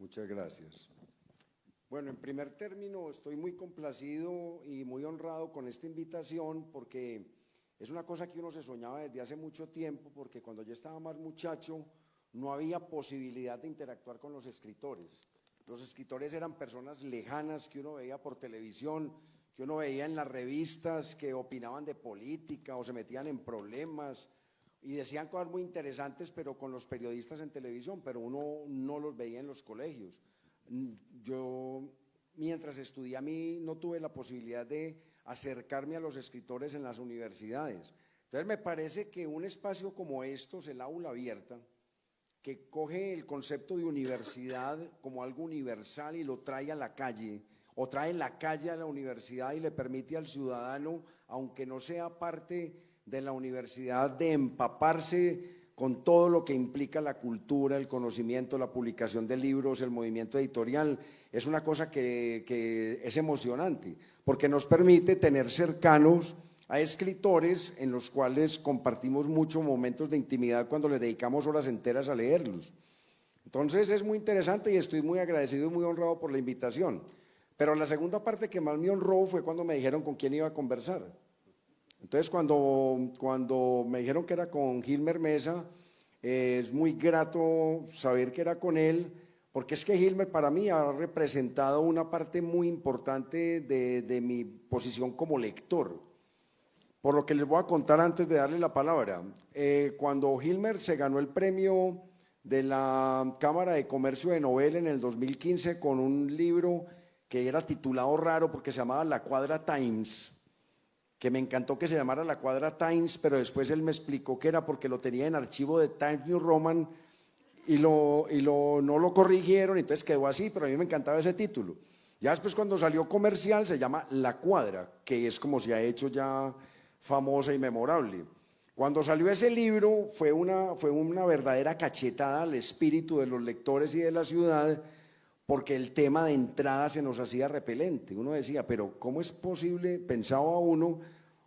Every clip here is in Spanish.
Muchas gracias. Bueno, en primer término, estoy muy complacido y muy honrado con esta invitación porque es una cosa que uno se soñaba desde hace mucho tiempo, porque cuando yo estaba más muchacho no había posibilidad de interactuar con los escritores. Los escritores eran personas lejanas que uno veía por televisión, que uno veía en las revistas, que opinaban de política o se metían en problemas y decían cosas muy interesantes, pero con los periodistas en televisión, pero uno no los veía en los colegios. Yo, mientras estudié, a mí no tuve la posibilidad de acercarme a los escritores en las universidades. Entonces me parece que un espacio como estos, el aula abierta, que coge el concepto de universidad como algo universal y lo trae a la calle, o trae la calle a la universidad y le permite al ciudadano, aunque no sea parte de la universidad, de empaparse con todo lo que implica la cultura, el conocimiento, la publicación de libros, el movimiento editorial, es una cosa que es emocionante, porque nos permite tener cercanos a escritores en los cuales compartimos muchos momentos de intimidad cuando les dedicamos horas enteras a leerlos. Entonces es muy interesante y estoy muy agradecido y muy honrado por la invitación. Pero la segunda parte que más me honró fue cuando me dijeron con quién iba a conversar. Entonces cuando me dijeron que era con Gilmer Mesa, es muy grato saber que era con él, porque es que Gilmer para mí ha representado una parte muy importante de mi posición como lector. Por lo que les voy a contar antes de darle la palabra, cuando Gilmer se ganó el premio de la Cámara de Comercio de Novela en el 2015 con un libro que era titulado raro porque se llamaba La Cuadra Times, que me encantó que se llamara La Cuadra Times, pero después él me explicó que era porque lo tenía en archivo de Times New Roman y no lo corrigieron, entonces quedó así, pero a mí me encantaba ese título. Ya después cuando salió comercial se llama La Cuadra, que es como se ha hecho ya famosa y memorable. Cuando salió ese libro fue una verdadera cachetada al espíritu de los lectores y de la ciudad, porque el tema de entrada se nos hacía repelente. Uno decía, pero ¿cómo es posible, pensaba uno,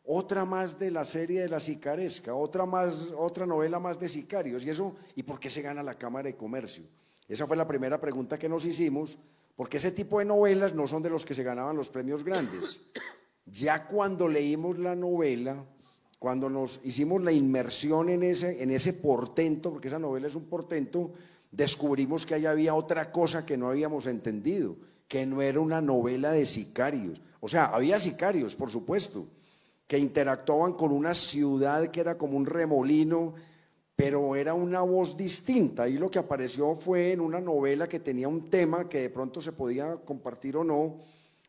otra más de la serie de La Sicaresca, otra novela más de sicarios? ¿Y por qué se gana la Cámara de Comercio? Esa fue la primera pregunta que nos hicimos, porque ese tipo de novelas no son de los que se ganaban los premios grandes. Ya cuando leímos la novela, cuando nos hicimos la inmersión en ese portento, porque esa novela es un portento, descubrimos que ahí había otra cosa que no habíamos entendido, que no era una novela de sicarios. O sea, había sicarios, por supuesto, que interactuaban con una ciudad que era como un remolino, pero era una voz distinta. Y lo que apareció fue en una novela que tenía un tema que de pronto se podía compartir o no,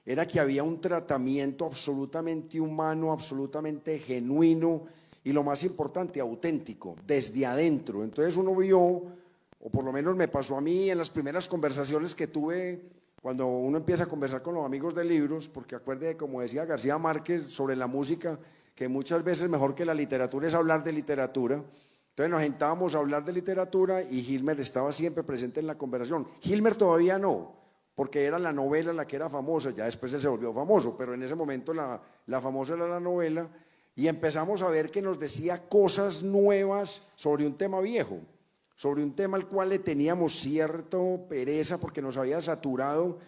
era que había un tratamiento absolutamente humano, absolutamente genuino y lo más importante, auténtico, desde adentro. Entonces uno vio, o por lo menos me pasó a mí en las primeras conversaciones que tuve, cuando uno empieza a conversar con los amigos de libros, porque acuerde, como decía García Márquez sobre la música, que muchas veces mejor que la literatura es hablar de literatura. Entonces nos sentábamos a hablar de literatura y Gilmer estaba siempre presente en la conversación. Gilmer todavía no, porque era la novela la que era famosa, ya después él se volvió famoso, pero en ese momento la famosa era la novela, y empezamos a ver que nos decía cosas nuevas sobre un tema viejo, sobre un tema al cual le teníamos cierta pereza porque nos había saturado,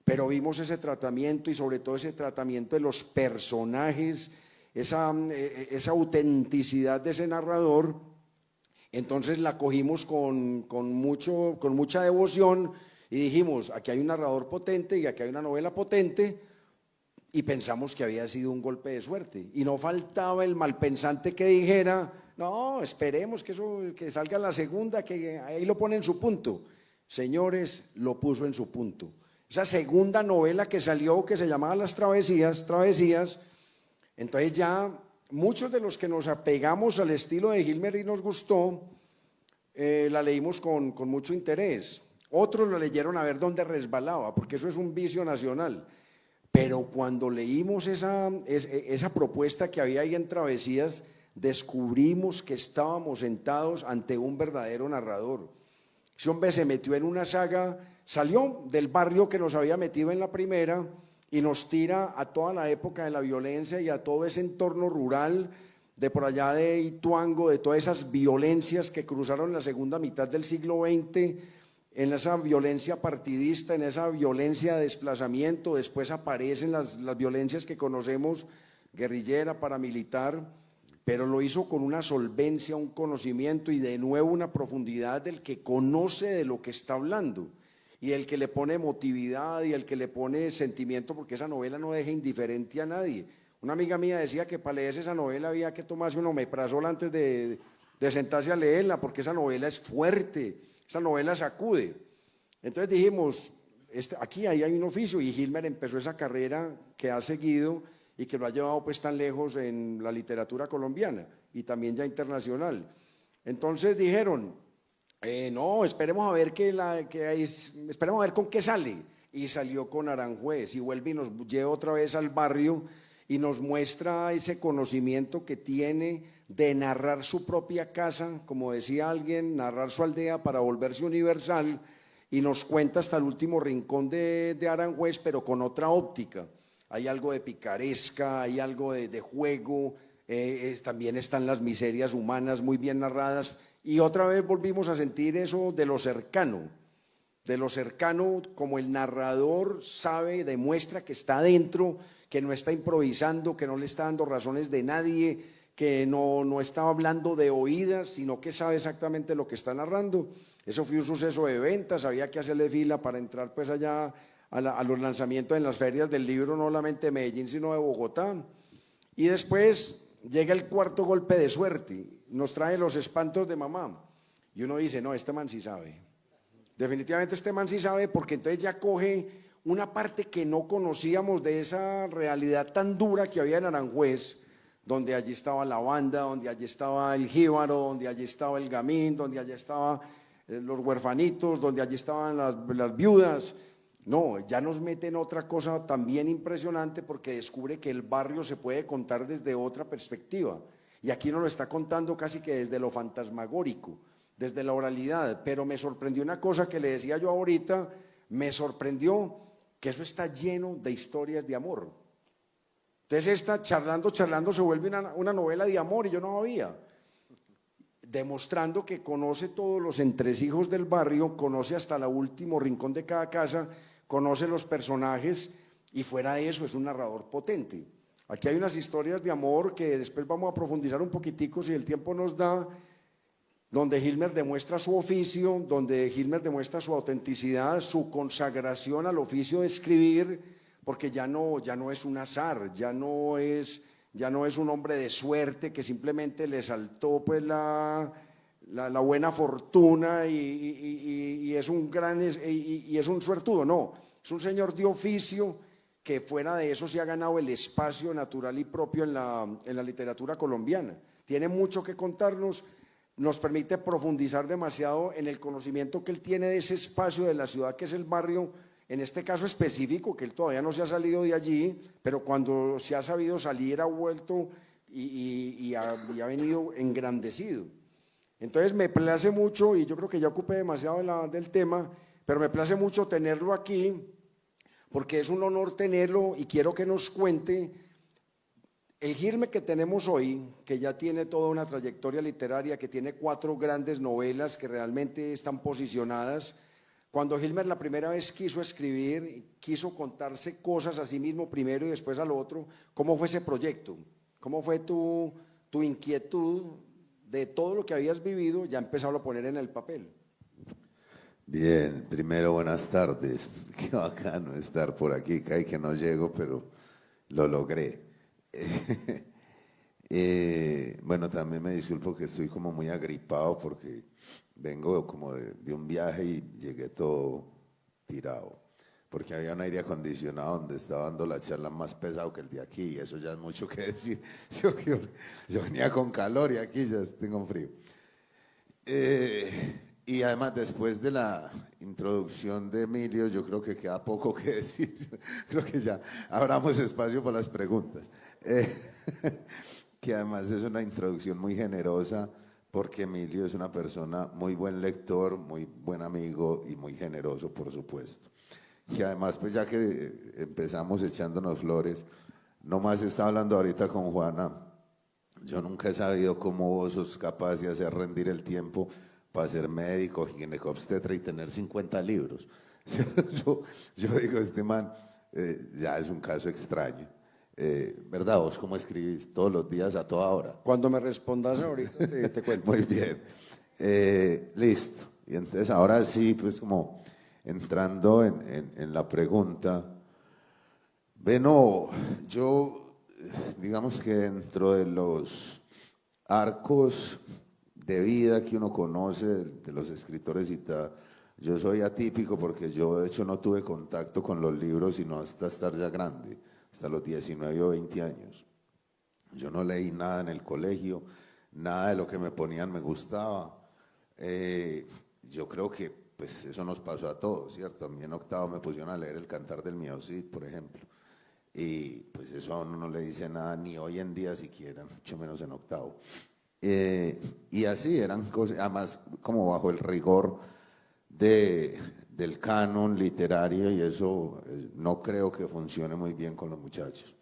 pero vimos ese tratamiento y sobre todo ese tratamiento de los personajes, esa autenticidad de ese narrador. Entonces la cogimos con mucha devoción y dijimos, aquí hay un narrador potente y aquí hay una novela potente, y pensamos que había sido un golpe de suerte. Y no faltaba el malpensante que dijera, no, esperemos que salga la segunda, que ahí lo pone en su punto. Señores, lo puso en su punto. Esa segunda novela que salió, que se llamaba Las Travesías, entonces ya muchos de los que nos apegamos al estilo de Gilmer y nos gustó, la leímos con mucho interés. Otros lo leyeron a ver dónde resbalaba, porque eso es un vicio nacional. Pero cuando leímos esa propuesta que había ahí en Travesías, descubrimos que estábamos sentados ante un verdadero narrador. Ese hombre se metió en una saga, salió del barrio que nos había metido en la primera y nos tira a toda la época de la violencia y a todo ese entorno rural de por allá de Ituango, de todas esas violencias que cruzaron la segunda mitad del siglo XX en esa violencia partidista, en esa violencia de desplazamiento, después aparecen las violencias que conocemos, guerrillera, paramilitar, pero lo hizo con una solvencia, un conocimiento y de nuevo una profundidad del que conoce de lo que está hablando y el que le pone emotividad y el que le pone sentimiento, porque esa novela no deja indiferente a nadie. Una amiga mía decía que para leer esa novela había que tomarse un omeprazol antes de sentarse a leerla, porque esa novela es fuerte, esa novela sacude. Entonces dijimos, aquí ahí hay un oficio, y Hilmer empezó esa carrera que ha seguido y que lo ha llevado pues tan lejos en la literatura colombiana y también ya internacional. Entonces dijeron, no, esperemos a ver esperemos a ver con qué sale. Y salió con Aranjuez y vuelve y nos lleva otra vez al barrio y nos muestra ese conocimiento que tiene de narrar su propia casa, como decía alguien, narrar su aldea para volverse universal, y nos cuenta hasta el último rincón de Aranjuez, pero con otra óptica. Hay algo de picaresca, hay algo de juego, también están las miserias humanas muy bien narradas, y otra vez volvimos a sentir eso de lo cercano como el narrador sabe, demuestra que está dentro, que no está improvisando, que no le está dando razones de nadie, que no está hablando de oídas, sino que sabe exactamente lo que está narrando. Eso fue un suceso de ventas, había que hacerle fila para entrar pues allá a los lanzamientos en las ferias del libro, no solamente de Medellín, sino de Bogotá. Y después llega el cuarto golpe de suerte, nos trae Los espantos de mamá. Y uno dice, no, este man sí sabe. Definitivamente este man sí sabe, porque entonces ya coge una parte que no conocíamos de esa realidad tan dura que había en Aranjuez, donde allí estaba la banda, donde allí estaba el jíbaro, donde allí estaba el gamín, donde allí estaban los huerfanitos, donde allí estaban las viudas. No, ya nos mete en otra cosa también impresionante, porque descubre que el barrio se puede contar desde otra perspectiva. Y aquí nos lo está contando casi que desde lo fantasmagórico, desde la oralidad. Pero me sorprendió una cosa que le decía yo ahorita, me sorprendió que eso está lleno de historias de amor. Entonces charlando se vuelve una novela de amor, y yo no había. Demostrando que conoce todos los entresijos del barrio, conoce hasta el último rincón de cada casa, conoce los personajes, y fuera de eso es un narrador potente. Aquí hay unas historias de amor que después vamos a profundizar un poquitico si el tiempo nos da, donde Hilmer demuestra su oficio, donde Hilmer demuestra su autenticidad, su consagración al oficio de escribir, porque ya no es un azar, ya no es un hombre de suerte que simplemente le saltó pues la buena fortuna y es un suertudo, no, es un señor de oficio que fuera de eso se ha ganado el espacio natural y propio en la literatura colombiana. Tiene mucho que contarnos, nos permite profundizar demasiado en el conocimiento que él tiene de ese espacio de la ciudad que es el barrio, en este caso específico, que él todavía no se ha salido de allí, pero cuando se ha sabido salir ha vuelto y ha venido engrandecido. Entonces me place mucho, y yo creo que ya ocupé demasiado del tema, pero me place mucho tenerlo aquí, porque es un honor tenerlo, y quiero que nos cuente el Hilmer que tenemos hoy, que ya tiene toda una trayectoria literaria, que tiene 4 grandes novelas que realmente están posicionadas. Cuando Hilmer la primera vez quiso escribir, quiso contarse cosas a sí mismo primero y después al otro, ¿cómo fue ese proyecto? ¿Cómo fue tu inquietud de todo lo que habías vivido, ya empezarlo a poner en el papel? Bien, primero buenas tardes. Qué bacano estar por aquí, cae que no llego, pero lo logré. Bueno, también me disculpo que estoy como muy agripado porque vengo como de un viaje y llegué todo tirado, porque había un aire acondicionado donde estaba dando la charla más pesado que el de aquí, y eso ya es mucho que decir. Yo venía con calor y aquí ya tengo frío. Y además, después de la introducción de Emilio, yo creo que queda poco que decir. Creo que ya abramos espacio para las preguntas. Que además es una introducción muy generosa, porque Emilio es una persona muy buen lector, muy buen amigo y muy generoso, por supuesto. Que además, pues ya que empezamos echándonos flores, nomás estaba hablando ahorita con Juana, yo nunca he sabido cómo vos sos capaz de hacer rendir el tiempo, para ser médico, ginecobstetra y tener 50 libros. Yo digo, este man ya es un caso extraño. ¿Verdad? ¿Vos cómo escribís? Todos los días, a toda hora. Cuando me respondas ahorita te cuento. Muy bien. Listo. Y entonces ahora sí, pues como entrando en la pregunta, bueno, yo digamos que dentro de los arcos de vida que uno conoce de los escritores y tal, yo soy atípico porque yo de hecho no tuve contacto con los libros sino hasta estar ya grande, hasta los 19 o 20 años. Yo no leí nada en el colegio, nada de lo que me ponían me gustaba. Yo creo que pues eso nos pasó a todos, ¿cierto? A mí en octavo me pusieron a leer El Cantar del Miedo Cid, por ejemplo. Y pues eso a uno no le dice nada ni hoy en día siquiera, mucho menos en octavo. Y así eran cosas, además como bajo el rigor del canon literario y eso no creo que funcione muy bien con los muchachos.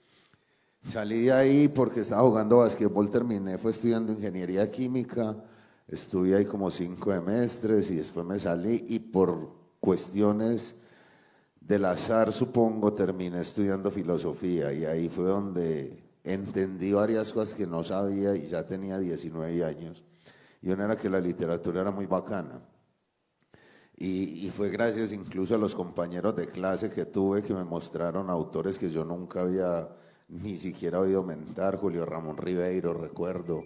Salí de ahí porque estaba jugando basquetbol, terminé, fue estudiando ingeniería química, estuve ahí como 5 semestres y después me salí y por cuestiones del azar, supongo, terminé estudiando filosofía y ahí fue donde entendí varias cosas que no sabía y ya tenía 19 años. Y una era que la literatura era muy bacana. Y fue gracias incluso a los compañeros de clase que tuve que me mostraron autores que yo nunca había ni siquiera oído mentar. Julio Ramón Ribeiro, recuerdo,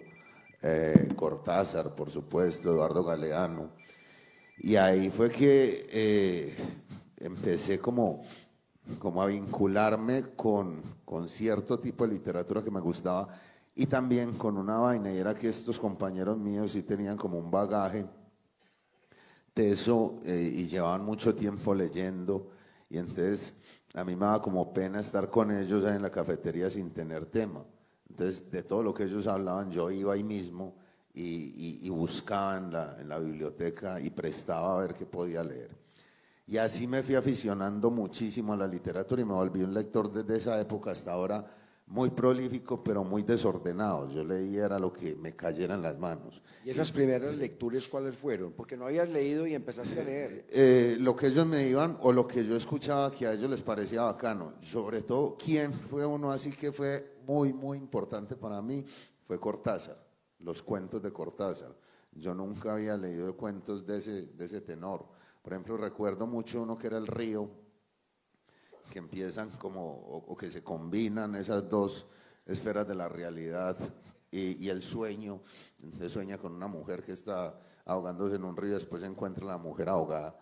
Cortázar, por supuesto, Eduardo Galeano. Y ahí fue que empecé como a vincularme con cierto tipo de literatura que me gustaba y también con una vaina, y era que estos compañeros míos sí tenían como un bagaje teso y llevaban mucho tiempo leyendo, y entonces a mí me daba como pena estar con ellos ahí en la cafetería sin tener tema. Entonces, de todo lo que ellos hablaban, yo iba ahí mismo y buscaba en la biblioteca y prestaba a ver qué podía leer. Y así me fui aficionando muchísimo a la literatura y me volví un lector desde esa época hasta ahora muy prolífico, pero muy desordenado. Yo leía era lo que me cayera en las manos. ¿Y esas primeras lecturas cuáles fueron? Porque no habías leído y empezaste a leer. Lo que ellos me iban o lo que yo escuchaba que a ellos les parecía bacano. Sobre todo, ¿quién fue uno así que fue muy, muy importante para mí? Fue Cortázar, los cuentos de Cortázar. Yo nunca había leído cuentos de ese tenor. Por ejemplo, recuerdo mucho uno que era El Río, que empiezan como, o que se combinan esas dos esferas de la realidad y el sueño. Entonces sueña con una mujer que está ahogándose en un río, después encuentra a la mujer ahogada.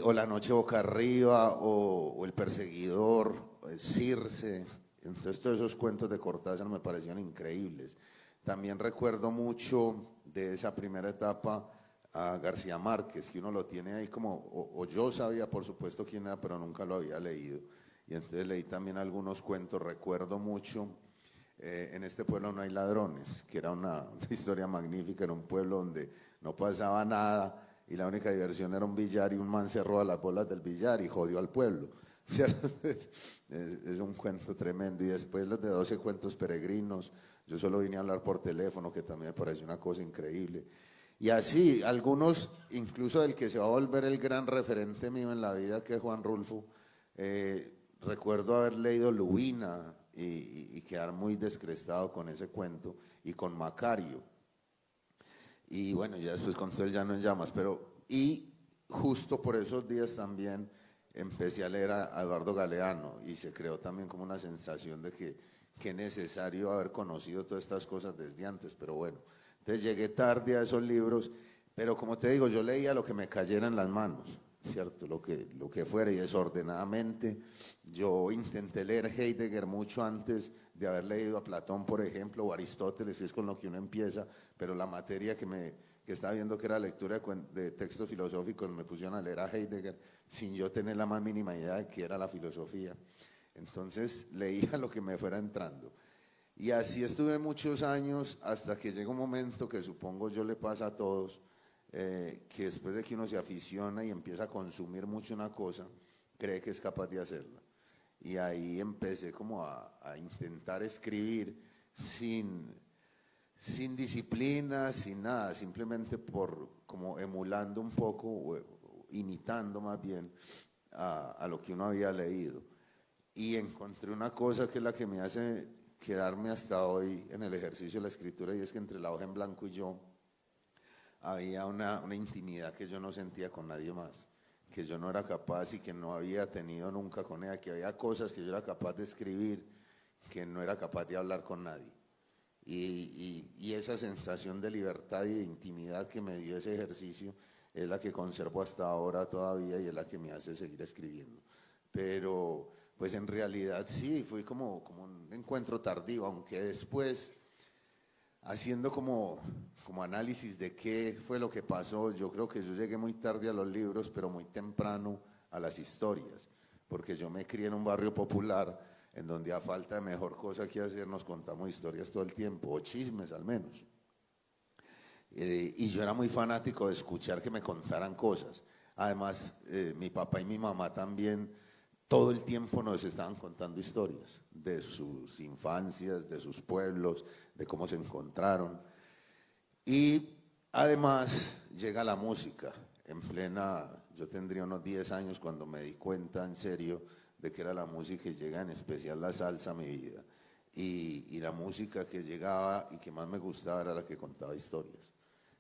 O La noche boca arriba, o El perseguidor, Circe. Entonces todos esos cuentos de Cortázar me parecían increíbles. También recuerdo mucho de esa primera etapa a García Márquez, que uno lo tiene ahí como, o yo sabía por supuesto quién era, pero nunca lo había leído. Y entonces leí también algunos cuentos, recuerdo mucho, En este pueblo no hay ladrones, que era una historia magnífica, era un pueblo donde no pasaba nada y la única diversión era un billar y un man se roba las bolas del billar y jodió al pueblo. ¿Cierto? Es un cuento tremendo. Y después los de 12 cuentos peregrinos, yo solo vine a hablar por teléfono, que también me pareció una cosa increíble. Y así, algunos, incluso del que se va a volver el gran referente mío en la vida, que es Juan Rulfo, recuerdo haber leído Lubina y quedar muy descrestado con ese cuento, y con Macario. Y bueno, ya después con todo el Llano en Llamas, y justo por esos días también empecé a leer a Eduardo Galeano, y se creó también como una sensación de que es necesario haber conocido todas estas cosas desde antes, pero bueno. Entonces llegué tarde a esos libros, pero como te digo, yo leía lo que me cayera en las manos, ¿cierto? Lo que fuera, y desordenadamente. Yo intenté leer Heidegger mucho antes de haber leído a Platón, por ejemplo, o Aristóteles, que es con lo que uno empieza, pero la materia que estaba viendo, que era lectura de textos filosóficos, me pusieron a leer a Heidegger sin yo tener la más mínima idea de qué era la filosofía. Entonces leía lo que me fuera entrando. Y así estuve muchos años hasta que llega un momento que supongo yo le pasa a todos, que después de que uno se aficiona y empieza a consumir mucho una cosa, cree que es capaz de hacerla. Y ahí empecé como a intentar escribir sin sin disciplina, sin nada, simplemente como emulando un poco, o imitando más bien a lo que uno había leído. Y encontré una cosa que es la que me hace quedarme hasta hoy en el ejercicio de la escritura, y es que entre la hoja en blanco y yo había una intimidad que yo no sentía con nadie más, que yo no era capaz y que no había tenido nunca con ella, que había cosas que yo era capaz de escribir que no era capaz de hablar con nadie. Y esa sensación de libertad y de intimidad que me dio ese ejercicio es la que conservo hasta ahora todavía y es la que me hace seguir escribiendo. Pero pues en realidad sí, fue como un encuentro tardío, aunque después, haciendo como análisis de qué fue lo que pasó, yo creo que yo llegué muy tarde a los libros, pero muy temprano a las historias, porque yo me crié en un barrio popular en donde a falta de mejor cosa que hacer nos contamos historias todo el tiempo, o chismes al menos. Y yo era muy fanático de escuchar que me contaran cosas. Además, mi papá y mi mamá también todo el tiempo nos estaban contando historias de sus infancias, de sus pueblos, de cómo se encontraron. Y además llega la música. Yo tendría unos 10 años cuando me di cuenta en serio de que era la música, y llega en especial la salsa a mi vida. Y la música que llegaba y que más me gustaba era la que contaba historias.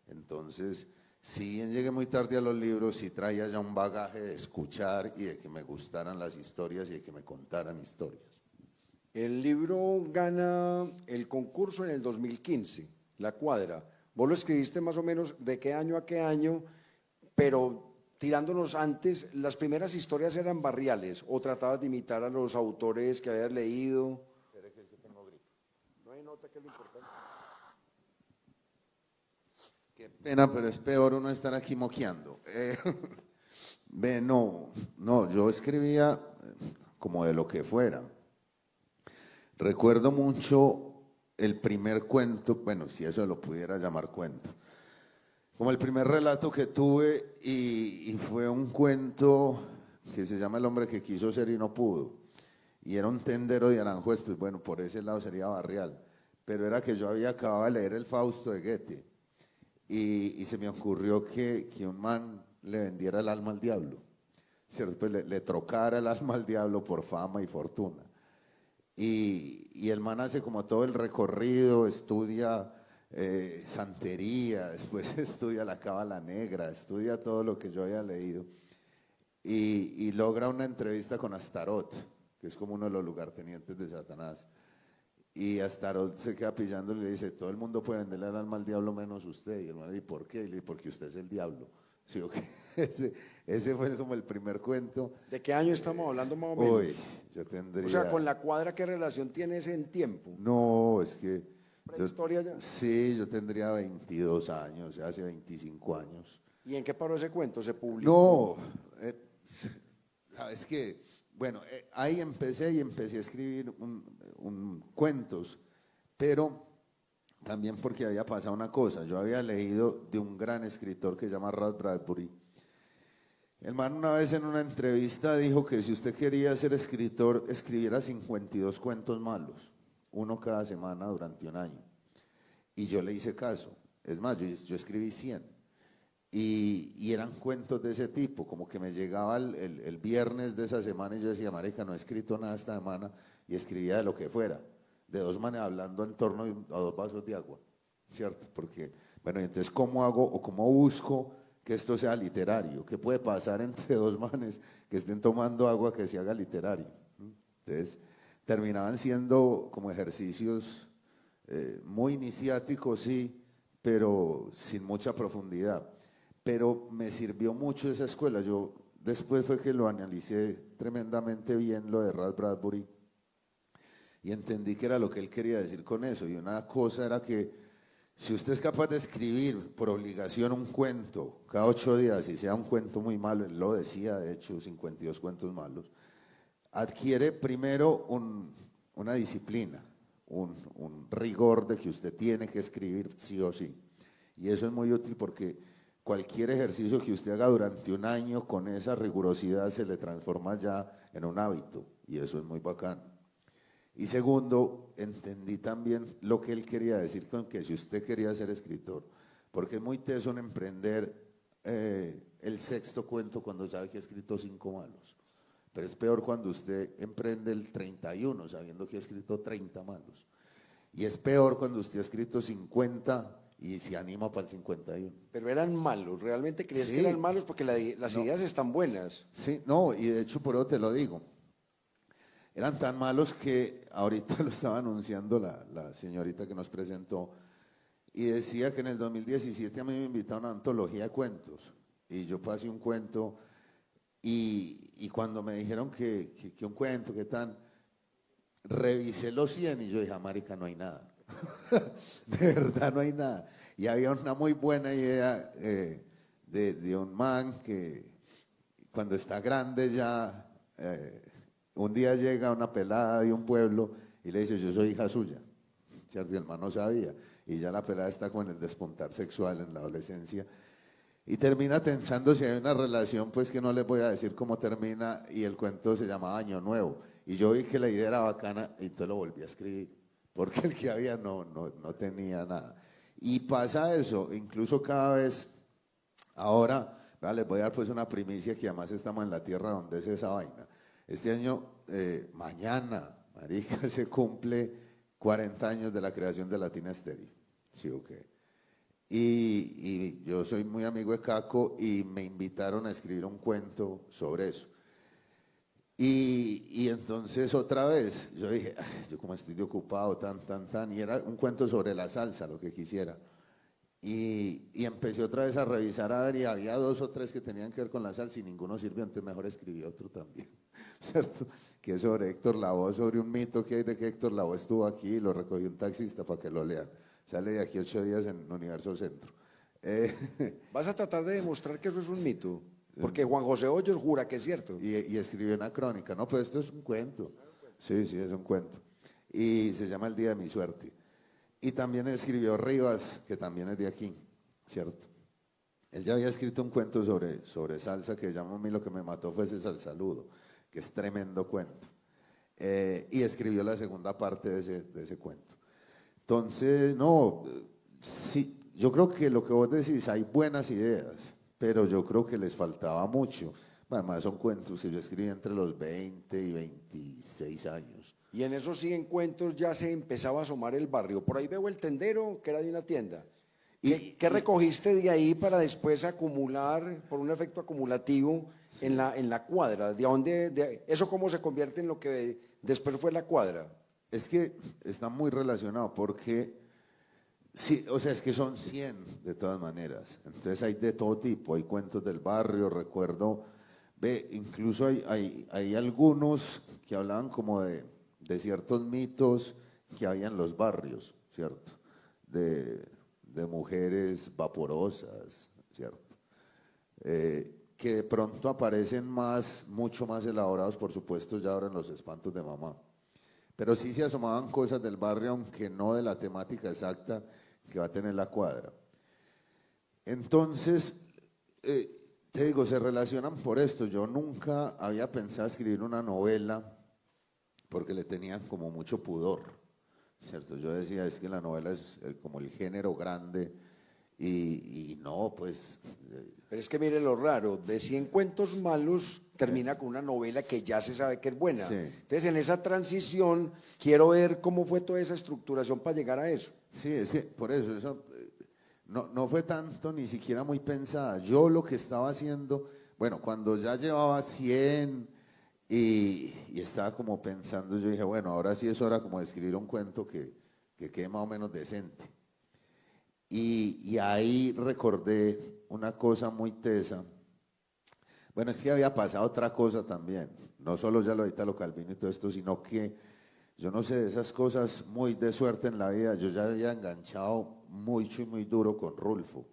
Entonces, si bien llegué muy tarde a los libros, sí traía ya un bagaje de escuchar y de que me gustaran las historias y de que me contaran historias. El libro gana el concurso en el 2015, La Cuadra. Vos lo escribiste más o menos de qué año a qué año, pero tirándonos antes, ¿las primeras historias eran barriales o tratabas de imitar a los autores que habías leído? Espere que tengo gripe. No hay nota, que es lo importante. Qué pena, pero es peor uno estar aquí moqueando. No, yo escribía como de lo que fuera. Recuerdo mucho el primer cuento, bueno, si eso lo pudiera llamar cuento, como el primer relato que tuve, y fue un cuento que se llama El hombre que quiso ser y no pudo, y era un tendero de Aranjuez, pues bueno, por ese lado sería barrial, pero era que yo había acabado de leer el Fausto de Goethe, y se me ocurrió que un man le vendiera el alma al diablo, ¿cierto? Pues le trocara el alma al diablo por fama y fortuna. Y el man hace como todo el recorrido, estudia santería, después estudia la cábala negra, estudia todo lo que yo había leído, y logra una entrevista con Astarot, que es como uno de los lugartenientes de Satanás. Y Astarot se queda pillándole y le dice: todo el mundo puede venderle el alma al diablo menos usted. Y el man le dice: ¿por qué? Y le dice: porque usted es el diablo. ¿Sí, okay? Ese fue como el primer cuento. ¿De qué año estamos hablando más o menos? Uy, yo tendría... O sea, con La Cuadra, ¿qué relación tienes en tiempo? No, es que... ¿Prehistoria ya? Sí, yo tendría 22 años, hace 25 años. ¿Y en qué paró ese cuento? ¿Se publicó? No, sabes que, bueno, ahí empecé a escribir cuentos, pero también porque había pasado una cosa. Yo había leído de un gran escritor que se llama Ray Bradbury. El man una vez en una entrevista dijo que si usted quería ser escritor, escribiera 52 cuentos malos, uno cada semana durante un año. Y yo le hice caso. Es más, yo escribí 100. Y eran cuentos de ese tipo, como que me llegaba el viernes de esa semana y yo decía: marica, no he escrito nada esta semana, y escribía de lo que fuera, de dos manes hablando en torno a 2 vasos de agua, ¿cierto? Porque, bueno, entonces, ¿cómo hago o cómo busco que esto sea literario? ¿Qué puede pasar entre dos manes que estén tomando agua que se haga literario? Entonces, terminaban siendo como ejercicios muy iniciáticos, sí, pero sin mucha profundidad. Pero me sirvió mucho esa escuela. Yo después fue que lo analicé tremendamente bien, lo de Ray Bradbury, y entendí que era lo que él quería decir con eso. Y una cosa era que si usted es capaz de escribir por obligación un cuento cada 8 días, y sea un cuento muy malo, él lo decía, de hecho, 52 cuentos malos, adquiere primero una disciplina, un rigor de que usted tiene que escribir sí o sí. Y eso es muy útil porque cualquier ejercicio que usted haga durante un año con esa rigurosidad se le transforma ya en un hábito, y eso es muy bacán. Y segundo, entendí también lo que él quería decir con que si usted quería ser escritor, porque es muy teso en emprender el sexto cuento cuando sabe que ha escrito 5 malos. Pero es peor cuando usted emprende el 31 sabiendo que ha escrito 30 malos. Y es peor cuando usted ha escrito 50 y se anima para el 51. Pero eran malos, ¿realmente creías Sí. que eran malos? Porque las ideas están buenas. Sí, no, y de hecho por eso te lo digo. Eran tan malos que ahorita lo estaba anunciando la señorita que nos presentó y decía que en el 2017 a mí me invitaron a una antología de cuentos y yo pasé un cuento y cuando me dijeron que un cuento, que tan, revisé los 100 y yo dije, marica, no hay nada. De verdad no hay nada. Y había una muy buena idea de un man que cuando está grande ya, un día llega una pelada de un pueblo y le dice, yo soy hija suya, ¿cierto? Y el man no sabía. Y ya la pelada está con el despuntar sexual en la adolescencia. Y termina tensando si hay una relación, pues que no les voy a decir cómo termina, y el cuento se llamaba Año Nuevo. Y yo vi que la idea era bacana y entonces lo volví a escribir, porque el que había no tenía nada. Y pasa eso, incluso cada vez, ahora, les voy a dar pues una primicia que además estamos en la tierra donde es esa vaina. Este año, mañana, marica, se cumple 40 años de la creación de Latina Estéreo. Sí, ok. Y yo soy muy amigo de Caco y me invitaron a escribir un cuento sobre eso. Y entonces otra vez, yo dije, "Ay, yo como estoy de ocupado, y era un cuento sobre la salsa, lo que quisiera. Y empecé otra vez a revisar, a ver, y había 2 o 3 que tenían que ver con la salsa y ninguno sirvió, entonces mejor escribí otro también, ¿cierto? Que es sobre Héctor Lavoe, sobre un mito que hay de que Héctor Lavoe estuvo aquí y lo recogió un taxista para que lo lean. Sale de aquí 8 días en Universo Centro. Vas a tratar de demostrar que eso es un mito, porque Juan José Hoyos jura que es cierto. Y escribió una crónica, no, pues esto es un cuento. Sí, sí, es un cuento. Y se llama El Día de mi Suerte. Y también escribió Rivas, que también es de aquí, ¿cierto? Él ya había escrito un cuento sobre salsa que llamó a mí lo que me mató fue ese salsaludo, que es tremendo cuento. Y escribió la segunda parte de ese cuento. Entonces, no, sí, yo creo que lo que vos decís, hay buenas ideas, pero yo creo que les faltaba mucho. Además, son cuentos que yo escribí entre los 20 y 26 años. Y en esos 100 cuentos ya se empezaba a asomar el barrio. Por ahí veo el tendero, que era de una tienda. ¿Qué recogiste de ahí para después acumular, por un efecto acumulativo, sí, en la cuadra? ¿De dónde, eso cómo se convierte en lo que después fue la cuadra? Es que está muy relacionado porque, sí, o sea, es que son 100 de todas maneras. Entonces hay de todo tipo, hay cuentos del barrio, recuerdo, incluso hay algunos que hablaban como de ciertos mitos que había en los barrios, ¿cierto? De mujeres vaporosas, ¿cierto? Que de pronto aparecen mucho más elaborados, por supuesto, ya ahora en los espantos de mamá. Pero sí se asomaban cosas del barrio, aunque no de la temática exacta que va a tener la cuadra. Entonces, te digo, se relacionan por esto. Yo nunca había pensado escribir una novela porque le tenían como mucho pudor, ¿cierto? Yo decía, es que la novela es como el género grande y no, pues... Pero es que mire lo raro, de 100 cuentos malos termina con una novela que ya se sabe que es buena. Sí. Entonces, en esa transición, quiero ver cómo fue toda esa estructuración para llegar a eso. Sí, es que por eso no fue tanto ni siquiera muy pensada. Yo lo que estaba haciendo, bueno, cuando ya llevaba 100 y estaba como pensando, yo dije, bueno, ahora sí es hora como de escribir un cuento que quede más o menos decente. Y ahí recordé una cosa muy tesa. Bueno, es que había pasado otra cosa también, no solo ya lo de Italo Calvino y todo esto, sino que yo no sé, de esas cosas muy de suerte en la vida, yo ya había enganchado mucho y muy duro con Rulfo.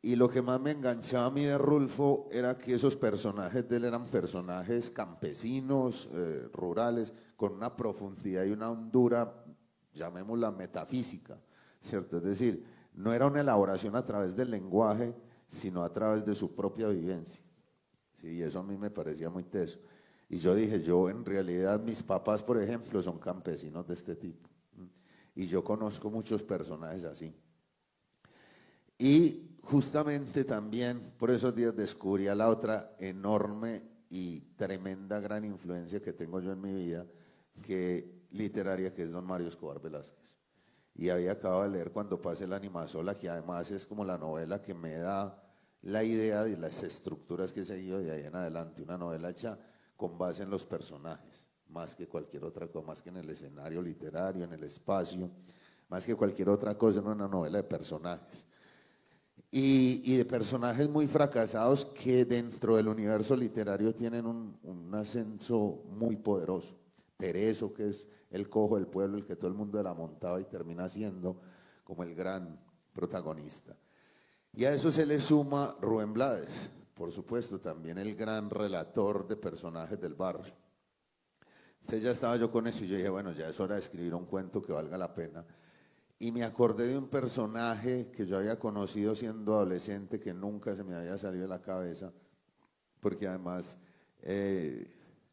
Y lo que más me enganchaba a mí de Rulfo era que esos personajes de él eran personajes campesinos, rurales, con una profundidad y una hondura, llamémosla metafísica, ¿cierto? Es decir, no era una elaboración a través del lenguaje, sino a través de su propia vivencia. Sí, y eso a mí me parecía muy teso. Y yo dije, yo en realidad, mis papás, por ejemplo, son campesinos de este tipo. Y yo conozco muchos personajes así. Y justamente también por esos días descubrí a la otra enorme y tremenda gran influencia que tengo yo en mi vida, literaria, que es don Mario Escobar Velázquez. Y había acabado de leer Cuando pase la animasola, que además es como la novela que me da la idea de las estructuras que he seguido de ahí en adelante, una novela hecha con base en los personajes, más que cualquier otra cosa, más que en el escenario literario, en el espacio, más que cualquier otra cosa, no una novela de personajes. Y de personajes muy fracasados que dentro del universo literario tienen un ascenso muy poderoso. Tereso, que es el cojo del pueblo, el que todo el mundo la montaba y termina siendo como el gran protagonista. Y a eso se le suma Rubén Blades, por supuesto, también el gran relator de personajes del barrio. Entonces ya estaba yo con eso y yo dije, bueno, ya es hora de escribir un cuento que valga la pena. Y me acordé de un personaje que yo había conocido siendo adolescente, que nunca se me había salido de la cabeza, porque además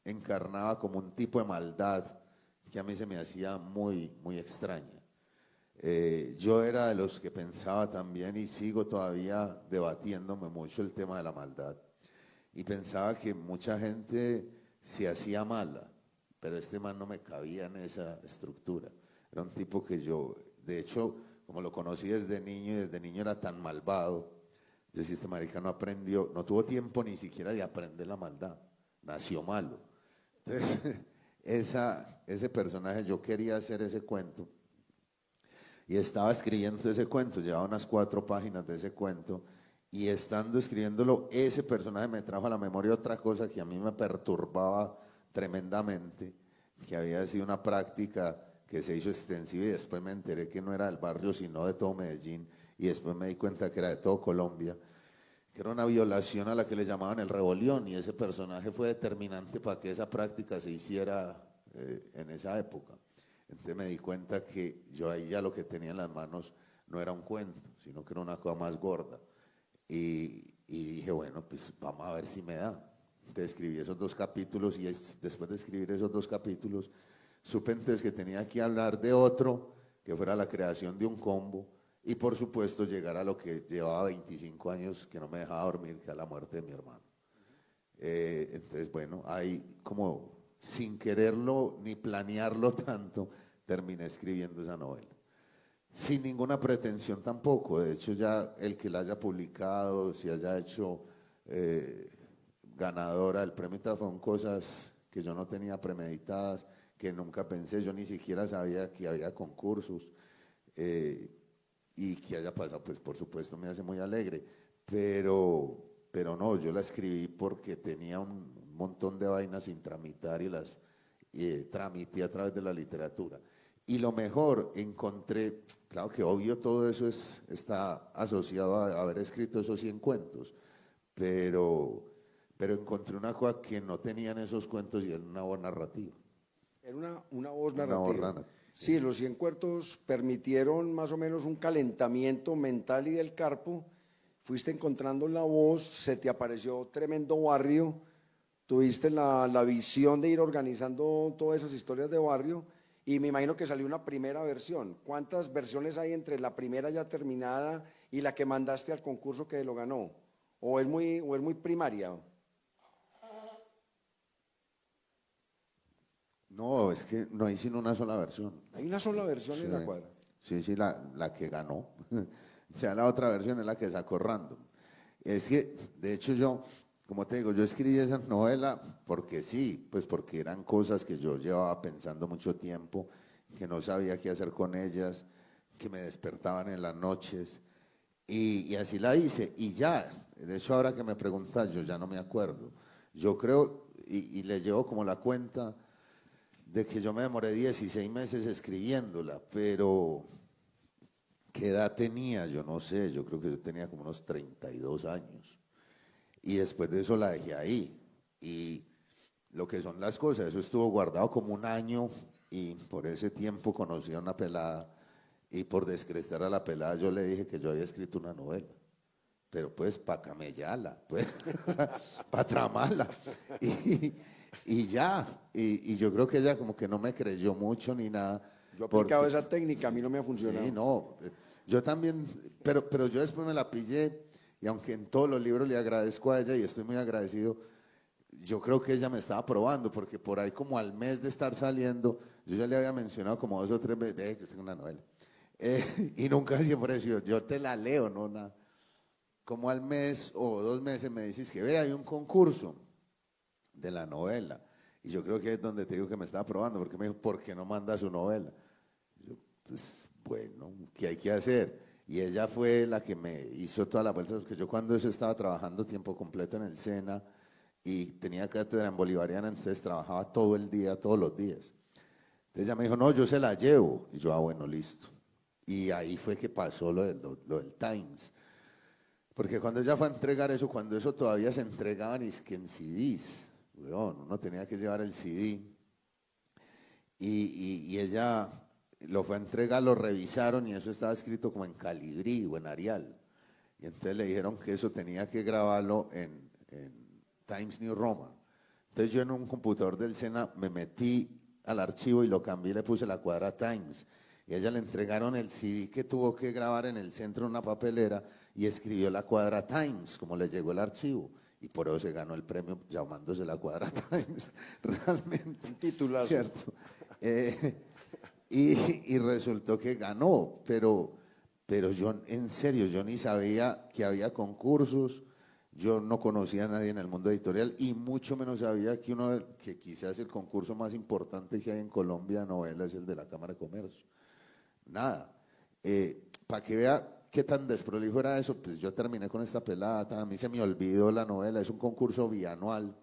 encarnaba como un tipo de maldad que a mí se me hacía muy, muy extraña. Yo era de los que pensaba también, y sigo todavía debatiéndome mucho el tema de la maldad, y pensaba que mucha gente se hacía mala, pero este man no me cabía en esa estructura. Era un tipo que yo, de hecho, como lo conocí desde niño, y desde niño era tan malvado, yo decía, este marica no aprendió, no tuvo tiempo ni siquiera de aprender la maldad, nació malo. Entonces, ese personaje, yo quería hacer ese cuento, y estaba escribiendo ese cuento, llevaba unas 4 páginas de ese cuento, y estando escribiéndolo, ese personaje me trajo a la memoria otra cosa que a mí me perturbaba tremendamente, que había sido una práctica que se hizo extensiva, y después me enteré que no era del barrio, sino de todo Medellín, y después me di cuenta que era de todo Colombia, que era una violación a la que le llamaban el rebelión, y ese personaje fue determinante para que esa práctica se hiciera en esa época. Entonces me di cuenta que yo ahí ya lo que tenía en las manos no era un cuento, sino que era una cosa más gorda. Y dije, bueno, pues vamos a ver si me da. Entonces escribí esos 2 capítulos, y después de escribir esos 2 capítulos, supe entonces que tenía que hablar de otro, que fuera la creación de un combo, y por supuesto llegar a lo que llevaba 25 años que no me dejaba dormir, que era la muerte de mi hermano. Entonces, bueno, ahí como sin quererlo ni planearlo tanto, terminé escribiendo esa novela. Sin ninguna pretensión tampoco, de hecho ya el que la haya publicado, si haya hecho ganadora del premio, fueron cosas que yo no tenía premeditadas, que nunca pensé, yo ni siquiera sabía que había concursos, y que haya pasado, pues por supuesto me hace muy alegre, pero no, yo la escribí porque tenía un montón de vainas sin tramitar y las tramité a través de la literatura. Y lo mejor, encontré, claro que obvio todo eso está asociado a haber escrito esos 100 cuentos, pero encontré una cosa que no tenían esos cuentos, y era una voz narrativa. Era una voz Una narrativa. voz narrativa. Sí, los 100 cuentos permitieron más o menos un calentamiento mental y del carpo. Fuiste encontrando la voz, se te apareció tremendo barrio, tuviste la visión de ir organizando todas esas historias de barrio, y me imagino que salió una primera versión. ¿Cuántas versiones hay entre la primera ya terminada y la que mandaste al concurso que lo ganó? ¿O es muy primaria? No, es que no hay sino una sola versión. Hay una sola versión Sí, en la cuadra. sí, la que ganó. O sea, la otra versión es la que sacó Random. Es que, de hecho, yo, como te digo, yo escribí esa novela porque sí, pues porque eran cosas que yo llevaba pensando mucho tiempo, que no sabía qué hacer con ellas, que me despertaban en las noches, y así la hice. Y ya, de hecho, ahora que me preguntas, yo ya no me acuerdo. Yo creo, y le llevo como la cuenta de que yo me demoré 16 meses escribiéndola, pero ¿qué edad tenía? Yo no sé, yo creo que yo tenía como unos 32 años. Y después de eso la dejé ahí. Y lo que son las cosas, eso estuvo guardado como un año, y por ese tiempo conocí a una pelada, y por descrestar a la pelada yo le dije que yo había escrito una novela. pero pues para camellarla, pues, para tramarla. Y ya, y yo creo que ella como que no me creyó mucho ni nada. Yo he aplicado esa técnica, a mí no me ha funcionado. Sí, no, yo también, pero yo después me la pillé y aunque en todos los libros le agradezco a ella y estoy muy agradecido, yo creo que ella me estaba probando porque por ahí como al mes de estar saliendo, yo ya le había mencionado como 2 o 3 veces, que tengo una novela, y nunca se ofreció, yo te la leo, no nada. Como al mes o 2 meses me dices que ve, hay un concurso de la novela. Y yo creo que es donde te digo que me estaba probando, porque me dijo, ¿por qué no manda su novela? Yo, pues bueno, ¿qué hay que hacer? Y ella fue la que me hizo toda la vuelta, porque yo cuando eso estaba trabajando tiempo completo en el SENA y tenía cátedra en Bolivariana, entonces trabajaba todo el día, todos los días. Entonces ella me dijo, no, yo se la llevo. Y yo, ah, bueno, listo. Y ahí fue que pasó lo del Times. Porque cuando ella fue a entregar eso, cuando eso todavía se entregaban es que en CDs, weón, uno tenía que llevar el CD y ella lo fue a entregar, lo revisaron y eso estaba escrito como en Calibrí o en Arial. Y entonces le dijeron que eso tenía que grabarlo en Times New Roman. Entonces yo en un computador del SENA me metí al archivo y lo cambié y le puse la cuadra Times. Y a ella le entregaron el CD que tuvo que grabar en el centro de una papelera y escribió la cuadra Times, como le llegó el archivo. Y por eso se ganó el premio llamándose la cuadra Times, realmente. Un titulazo. ¿Cierto? Y resultó que ganó, pero yo en serio, yo ni sabía que había concursos, yo no conocía a nadie en el mundo editorial y mucho menos sabía que quizás el concurso más importante que hay en Colombia de novela es el de la Cámara de Comercio. Nada. Para que vea qué tan desprolijo era eso, pues yo terminé con esta pelada, a mí se me olvidó la novela, es un concurso bianual.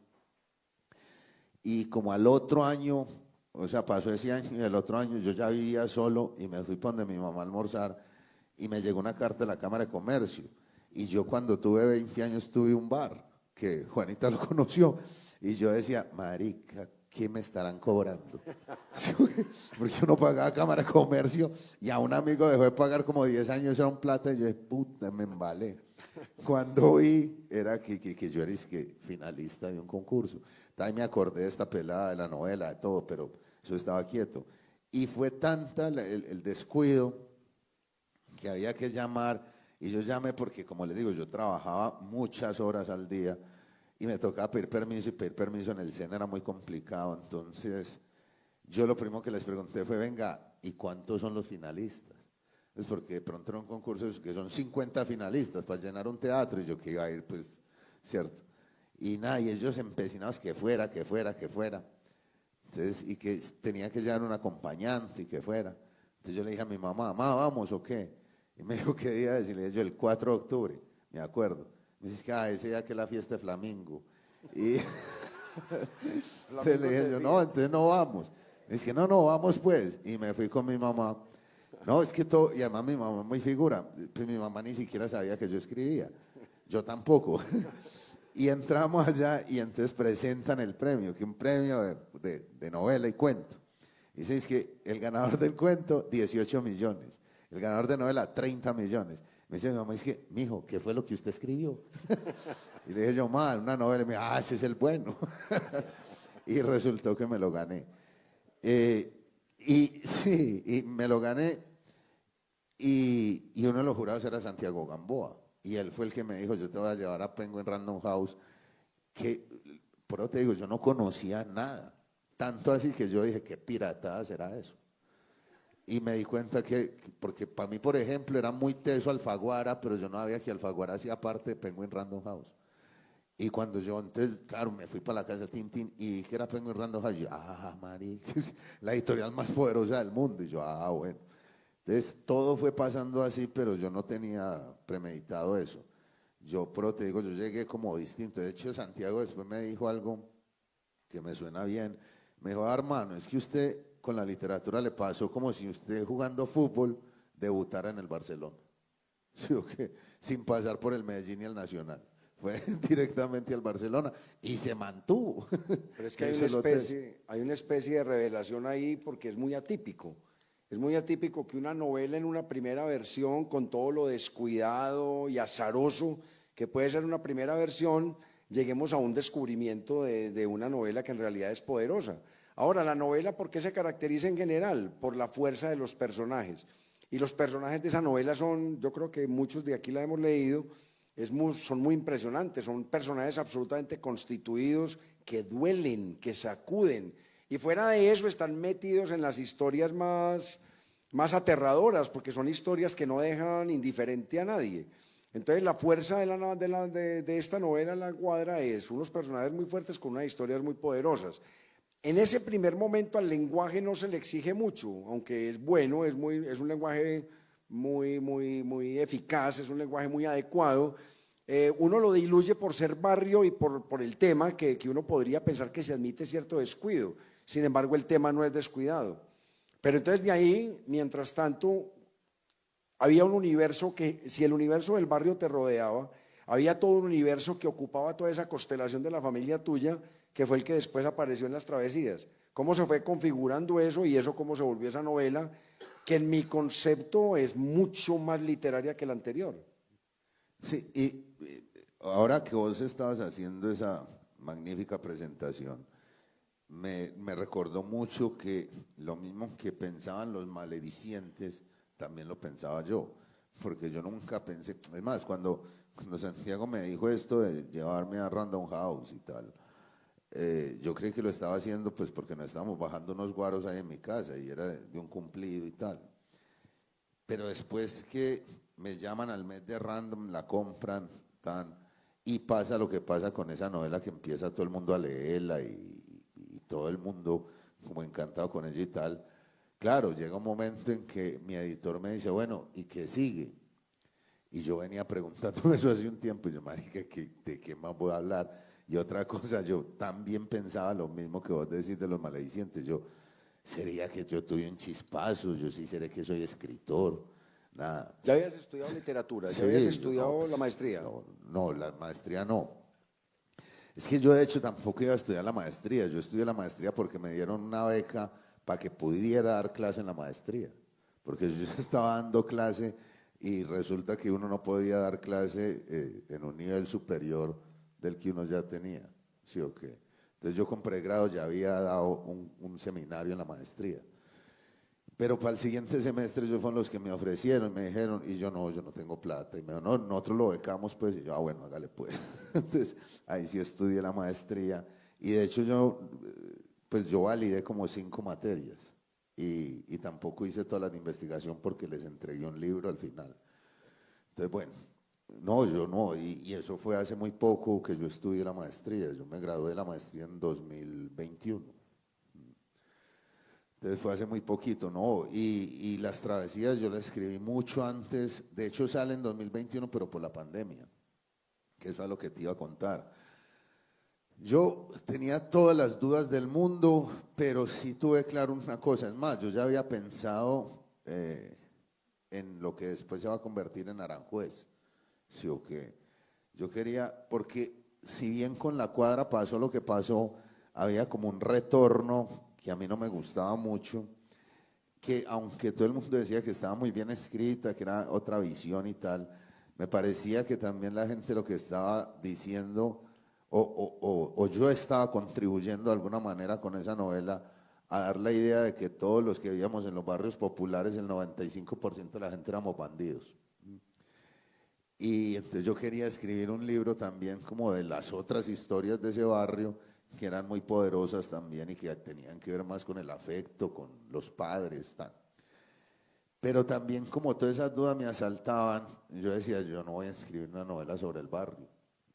Y como al otro año, o sea, pasó ese año y el otro año yo ya vivía solo y me fui para donde mi mamá a almorzar y me llegó una carta de la Cámara de Comercio. Y yo cuando tuve 20 años tuve un bar, que Juanita lo conoció, y yo decía, marica, ¿qué me estarán cobrando? Porque uno pagaba Cámara de Comercio y a un amigo dejó de pagar como 10 años, era un plata, y yo dije, puta, me embalé. Cuando vi, era que yo era finalista de un concurso. Ahí me acordé de esta pelada, de la novela, de todo, pero eso estaba quieto. Y fue tanta el descuido que había que llamar, y yo llamé porque, como les digo, yo trabajaba muchas horas al día, y me tocaba pedir permiso, y pedir permiso en el SENA era muy complicado. Entonces, yo lo primero que les pregunté fue, venga, ¿y cuántos son los finalistas? Pues porque de pronto era un concurso que son 50 finalistas para llenar un teatro, y yo que iba a ir, pues, ¿cierto? Y nada, y ellos empecinados que fuera. Entonces, y que tenía que llevar un acompañante y que fuera. Entonces yo le dije a mi mamá, ¿vamos o qué? Y me dijo, ¿qué día es? Y le dije yo, el 4 de octubre, me acuerdo. Me dice que ese día que es la fiesta de Flamingo. Y entonces le dije yo, no, entonces no vamos. Me dice que no, vamos pues. Y me fui con mi mamá. No, es que todo, y además mi mamá muy figura. Pues mi mamá ni siquiera sabía que yo escribía. Yo tampoco. Y entramos allá y entonces presentan el premio, que es un premio de novela y cuento. Y dice, es que el ganador del cuento, 18 millones. El ganador de novela, 30 millones. Me dice mi mamá, es que, mijo, ¿qué fue lo que usted escribió? Y le dije yo, mal, una novela. Y me dijo, ese es el bueno. Y resultó que me lo gané. Y sí, y me lo gané. Y uno de los jurados era Santiago Gamboa. Y él fue el que me dijo, yo te voy a llevar a Penguin Random House, que, por eso te digo, yo no conocía nada. Tanto así que yo dije, ¿qué piratada será eso? Y me di cuenta porque para mí, por ejemplo, era muy teso Alfaguara, pero yo no sabía que Alfaguara hacía parte de Penguin Random House. Y cuando yo, entonces, claro, me fui para la casa Tintín y vi que era Penguin Random House, yo, marica, la editorial más poderosa del mundo. Y yo, bueno. Entonces, todo fue pasando así, pero yo no tenía premeditado eso. Pero te digo, yo llegué como distinto. De hecho, Santiago después me dijo algo que me suena bien. Me dijo, hermano, es que usted con la literatura le pasó como si usted jugando fútbol debutara en el Barcelona. ¿Sí o qué? Sin pasar por el Medellín y el Nacional. Fue directamente al Barcelona y se mantuvo. Pero es que hay una especie de revelación ahí porque es muy atípico. Es muy atípico que una novela en una primera versión, con todo lo descuidado y azaroso que puede ser una primera versión, lleguemos a un descubrimiento de una novela que en realidad es poderosa. Ahora, la novela, ¿por qué se caracteriza en general? Por la fuerza de los personajes. Y los personajes de esa novela son, yo creo que muchos de aquí la hemos leído, son muy impresionantes, son personajes absolutamente constituidos que duelen, que sacuden. Y fuera de eso están metidos en las historias más aterradoras, porque son historias que no dejan indiferente a nadie. Entonces la fuerza de esta novela La Cuadra es unos personajes muy fuertes con unas historias muy poderosas. En ese primer momento al lenguaje no se le exige mucho, aunque es bueno, es un lenguaje muy eficaz, es un lenguaje muy adecuado. Uno lo diluye por ser barrio y por el tema que uno podría pensar que se admite cierto descuido. Sin embargo, el tema no es descuidado. Pero entonces de ahí, mientras tanto, había un universo que, si el universo del barrio te rodeaba, había todo un universo que ocupaba toda esa constelación de la familia tuya, que fue el que después apareció en Las Travesías. ¿Cómo se fue configurando eso y eso cómo se volvió esa novela, que en mi concepto es mucho más literaria que la anterior? Sí, y ahora que vos estabas haciendo esa magnífica presentación, me recordó mucho que lo mismo que pensaban los maledicientes, también lo pensaba yo, porque yo nunca pensé, es más, cuando Santiago me dijo esto de llevarme a Random House y tal, yo creí que lo estaba haciendo pues porque nos estábamos bajando unos guaros ahí en mi casa y era de un cumplido y tal. Pero después que me llaman al mes de Random, la compran, tan, y pasa lo que pasa con esa novela que empieza todo el mundo a leerla y todo el mundo como encantado con ella y tal. Claro, llega un momento en que mi editor me dice, bueno, ¿y qué sigue? Y yo venía preguntándome eso hace un tiempo y yo, marica, ¿de qué más voy a hablar? Y otra cosa, yo también pensaba lo mismo que vos decís de los maledicientes. Yo, ¿sería que yo tuve un chispazo? Yo sí seré que soy escritor. Nada. ¿Ya habías estudiado literatura? ¿Ya Sí, habías no, estudiado pues, la maestría? no, la maestría no. Es que yo de hecho tampoco iba a estudiar la maestría. Yo estudié la maestría porque me dieron una beca para que pudiera dar clase en la maestría. Porque yo ya estaba dando clase y resulta que uno no podía dar clase en un nivel superior del que uno ya tenía. ¿Sí o qué? Entonces yo con pregrado ya había dado un seminario en la maestría. Pero para el siguiente semestre ellos fueron los que me ofrecieron, me dijeron, y yo no tengo plata. Y me dijeron, no, nosotros lo becamos pues, y yo, bueno, hágale pues. Entonces ahí sí estudié la maestría y de hecho pues yo validé como 5 materias y tampoco hice toda la investigación porque les entregué un libro al final. Entonces, bueno, no, yo no, y eso fue hace muy poco que yo estudié la maestría. Yo me gradué de la maestría en 2021. Entonces fue hace muy poquito, ¿no? Y Las Travesías yo las escribí mucho antes, de hecho sale en 2021, pero por la pandemia, que eso es lo que te iba a contar. Yo tenía todas las dudas del mundo, pero sí tuve claro una cosa, es más, yo ya había pensado en lo que después se va a convertir en Aranjuez, ¿sí o qué? Yo quería, porque si bien con La Cuadra pasó lo que pasó, había como un retorno que a mí no me gustaba mucho, que aunque todo el mundo decía que estaba muy bien escrita, que era otra visión y tal, me parecía que también la gente lo que estaba diciendo, o yo estaba contribuyendo de alguna manera con esa novela a dar la idea de que todos los que vivíamos en los barrios populares, el 95% de la gente éramos bandidos. Y entonces yo quería escribir un libro también como de las otras historias de ese barrio, que eran muy poderosas también y que tenían que ver más con el afecto, con los padres, tal. Pero también como todas esas dudas me asaltaban, yo decía, yo no voy a escribir una novela sobre el barrio,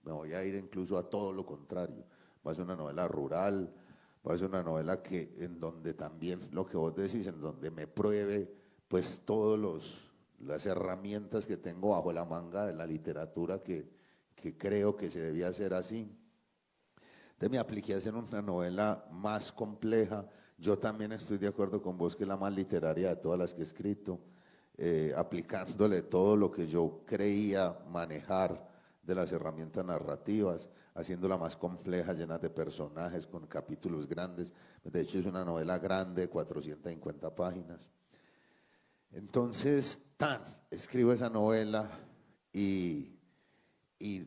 me voy a ir incluso a todo lo contrario, va a ser una novela rural, va a ser una novela en donde también lo que vos decís, en donde me pruebe pues todos las herramientas que tengo bajo la manga de la literatura que creo que se debía hacer así. Entonces me apliqué a hacer una novela más compleja. Yo también estoy de acuerdo con vos que es la más literaria de todas las que he escrito, aplicándole todo lo que yo creía manejar de las herramientas narrativas, haciéndola más compleja, llena de personajes, con capítulos grandes. De hecho es una novela grande, 450 páginas. Entonces, escribo esa novela y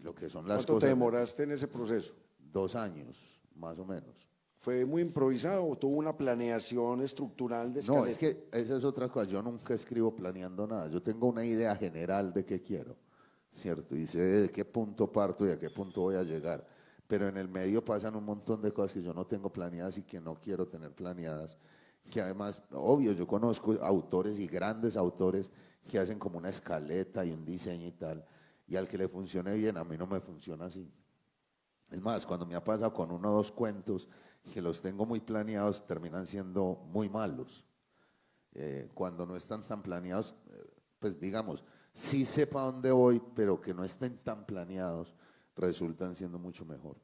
lo que son las ¿Cuánto cosas. te demoraste en ese proceso? 2 años, más o menos. ¿Fue muy improvisado o tuvo una planeación estructural de No, escaleta? es que esa es otra cosa. Yo nunca escribo planeando nada. Yo tengo una idea general de qué quiero, ¿cierto? Y sé de qué punto parto y a qué punto voy a llegar. Pero en el medio pasan un montón de cosas que yo no tengo planeadas y que no quiero tener planeadas. Que además, obvio, yo conozco autores y grandes autores que hacen como una escaleta y un diseño y tal. Y al que le funcione bien, a mí no me funciona así. Es más, cuando me ha pasado con 1 o 2 cuentos que los tengo muy planeados, terminan siendo muy malos. Cuando no están tan planeados, pues digamos, sí sepa dónde voy, pero que no estén tan planeados, resultan siendo mucho mejor.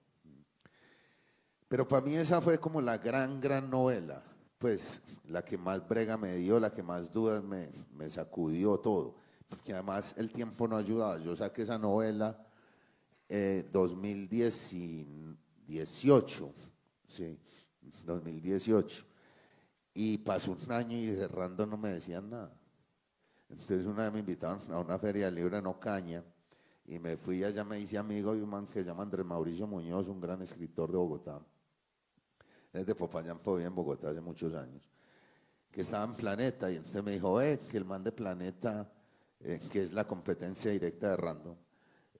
Pero para mí esa fue como la gran novela, pues la que más brega me dio, la que más dudas me sacudió todo, porque además el tiempo no ayudaba. Yo saqué esa novela 2018, sí, 2018. Y pasó un año y cerrando no me decían nada. Entonces una vez me invitaron a una feria del libro en Ocaña y me fui allá, me hice amigo de un man que se llama Andrés Mauricio Muñoz, un gran escritor de Bogotá. Es de Popayán, vive en Bogotá hace muchos años, que estaba en Planeta y entonces me dijo, que el man de Planeta, que es la competencia directa de Random,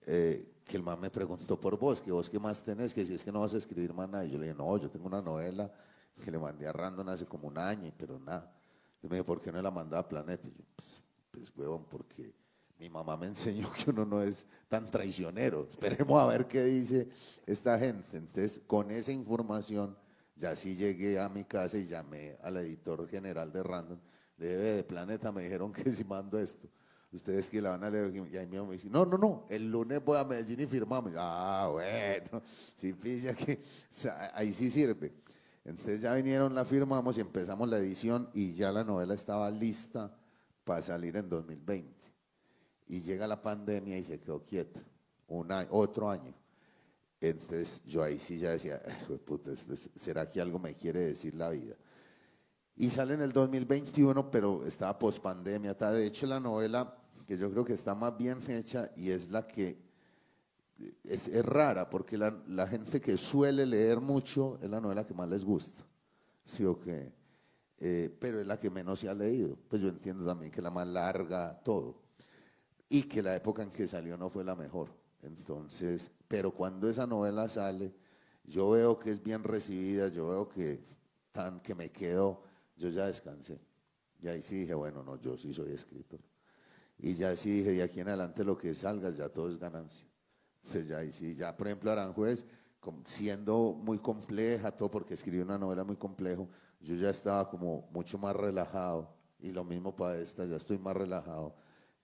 que el man me preguntó por vos, que vos qué más tenés, que si es que no vas a escribir más nada. Y yo le dije, no, yo tengo una novela que le mandé a Random hace como un año, pero nada. Entonces me dijo, ¿por qué no la mandaba a Planeta? Y yo, pues huevón, porque mi mamá me enseñó que uno no es tan traicionero. Esperemos a ver qué dice esta gente. Entonces, con esa información, ya sí llegué a mi casa y llamé al editor general de Random. Le dije, de Planeta, me dijeron que si mando esto, ustedes que la van a leer. Y ahí mismo me dice, no, el lunes voy a Medellín y firmamos. Ah, bueno, sí, pilla que o sea, ahí sí sirve. Entonces ya vinieron, la firmamos y empezamos la edición y ya la novela estaba lista para salir en 2020. Y llega la pandemia y se quedó quieta, otro año. Entonces yo ahí sí ya decía, puta, ¿será que algo me quiere decir la vida? Y sale en el 2021, pero estaba pospandemia. De hecho, la novela que yo creo que está más bien hecha y es la que es rara, porque la gente que suele leer mucho es la novela que más les gusta. ¿Sí o qué? Pero es la que menos se ha leído. Pues yo entiendo también que la más larga, todo. Y que la época en que salió no fue la mejor. Entonces, pero cuando esa novela sale, yo veo que es bien recibida, yo veo que me quedo, yo ya descansé. Y ahí sí dije, bueno, no, yo sí soy escritor. Y ya sí dije, de aquí en adelante lo que salga, ya todo es ganancia. Entonces ya ahí sí, ya por ejemplo Aranjuez, siendo muy compleja, todo porque escribí una novela muy complejo, yo ya estaba como mucho más relajado. Y lo mismo para esta, ya estoy más relajado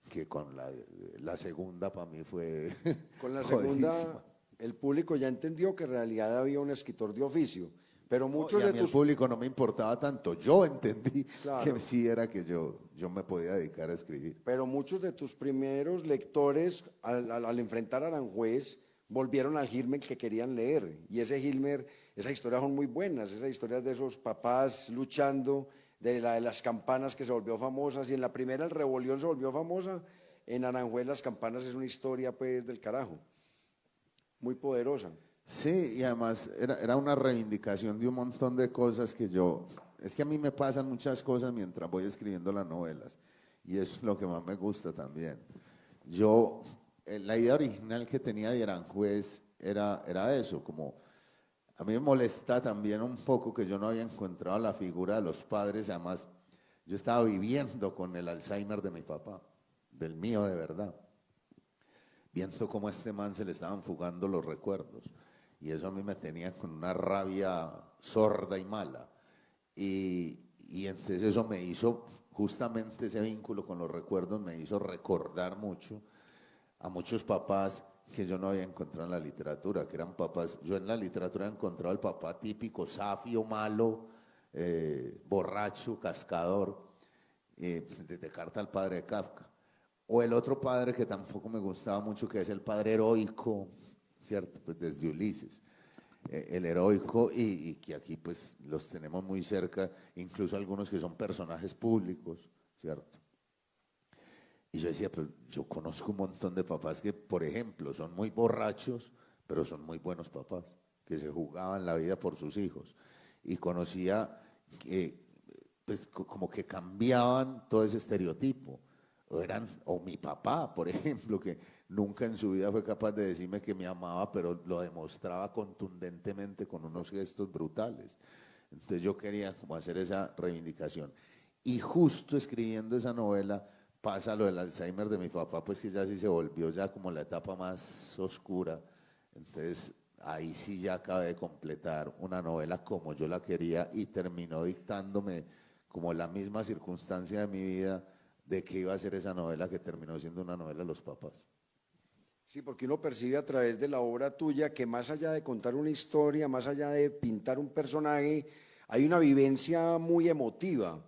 que con la segunda. Para mí fue Con la jodidísima. segunda, el público ya entendió que en realidad había un escritor de oficio, pero No, y muchos a de mí el tus, público no me importaba tanto. Yo entendí que claro, sí era que yo me podía dedicar a escribir. pero muchos de tus primeros lectores al enfrentar a Aranjuez volvieron al Hilmer que querían leer. Y ese Hilmer, esas historias son muy buenas, esas historias de esos papás luchando, de las campanas que se volvió famosa. Si en la primera el Rebelión se volvió famosa, en Aranjuez las campanas es una historia pues del carajo, muy poderosa. Sí, y además era una reivindicación de un montón de cosas que es que a mí me pasan muchas cosas mientras voy escribiendo las novelas, y eso es lo que más me gusta también. La idea original que tenía de Aranjuez era eso, como a mí me molesta también un poco que yo no había encontrado la figura de los padres. Además yo estaba viviendo con el Alzheimer de mi papá, del mío de verdad, viendo cómo a este man se le estaban fugando los recuerdos. Y eso a mí me tenía con una rabia sorda y mala. Y entonces eso me hizo, justamente ese vínculo con los recuerdos, me hizo recordar mucho a muchos papás que yo no había encontrado en la literatura, que eran papás. Yo en la literatura he encontrado el papá típico, safio, malo, borracho, cascador, de carta al padre de Kafka. O el otro padre que tampoco me gustaba mucho, que es el padre heroico, ¿cierto? Pues desde Ulises, el heroico, y que aquí pues los tenemos muy cerca, incluso algunos que son personajes públicos, ¿cierto? Y yo decía, pero yo conozco un montón de papás que, por ejemplo, son muy borrachos, pero son muy buenos papás, que se jugaban la vida por sus hijos. Y conocía que, pues, como que cambiaban todo ese estereotipo. O mi papá, por ejemplo, que nunca en su vida fue capaz de decirme que me amaba, pero lo demostraba contundentemente con unos gestos brutales. Entonces yo quería como hacer esa reivindicación. Y justo escribiendo esa novela pasa lo del Alzheimer de mi papá, pues que ya sí se volvió ya como la etapa más oscura. Entonces ahí sí ya acabé de completar una novela como yo la quería y terminó dictándome como la misma circunstancia de mi vida de que iba a ser esa novela que terminó siendo una novela de los papás. Sí, porque uno percibe a través de la obra tuya que más allá de contar una historia, más allá de pintar un personaje, hay una vivencia muy emotiva.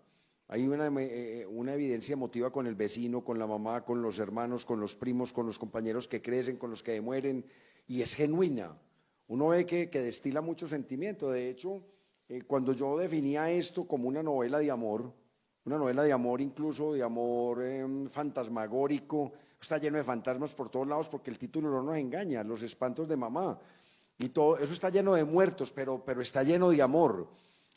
Hay una evidencia emotiva con el vecino, con la mamá, con los hermanos, con los primos, con los compañeros que crecen, con los que mueren, y es genuina. Uno ve que destila mucho sentimiento. De hecho, cuando yo definía esto como una novela de amor incluso, de amor fantasmagórico, está lleno de fantasmas por todos lados porque el título no nos engaña, Los espantos de mamá, y todo eso está lleno de muertos, pero está lleno de amor.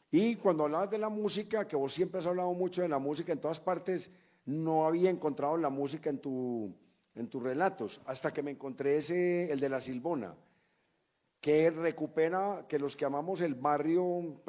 Y cuando hablabas de la música, que vos siempre has hablado mucho de la música en todas partes, no había encontrado la música en tus relatos, hasta que me encontré el de La Silbona, que recupera que los que amamos el barrio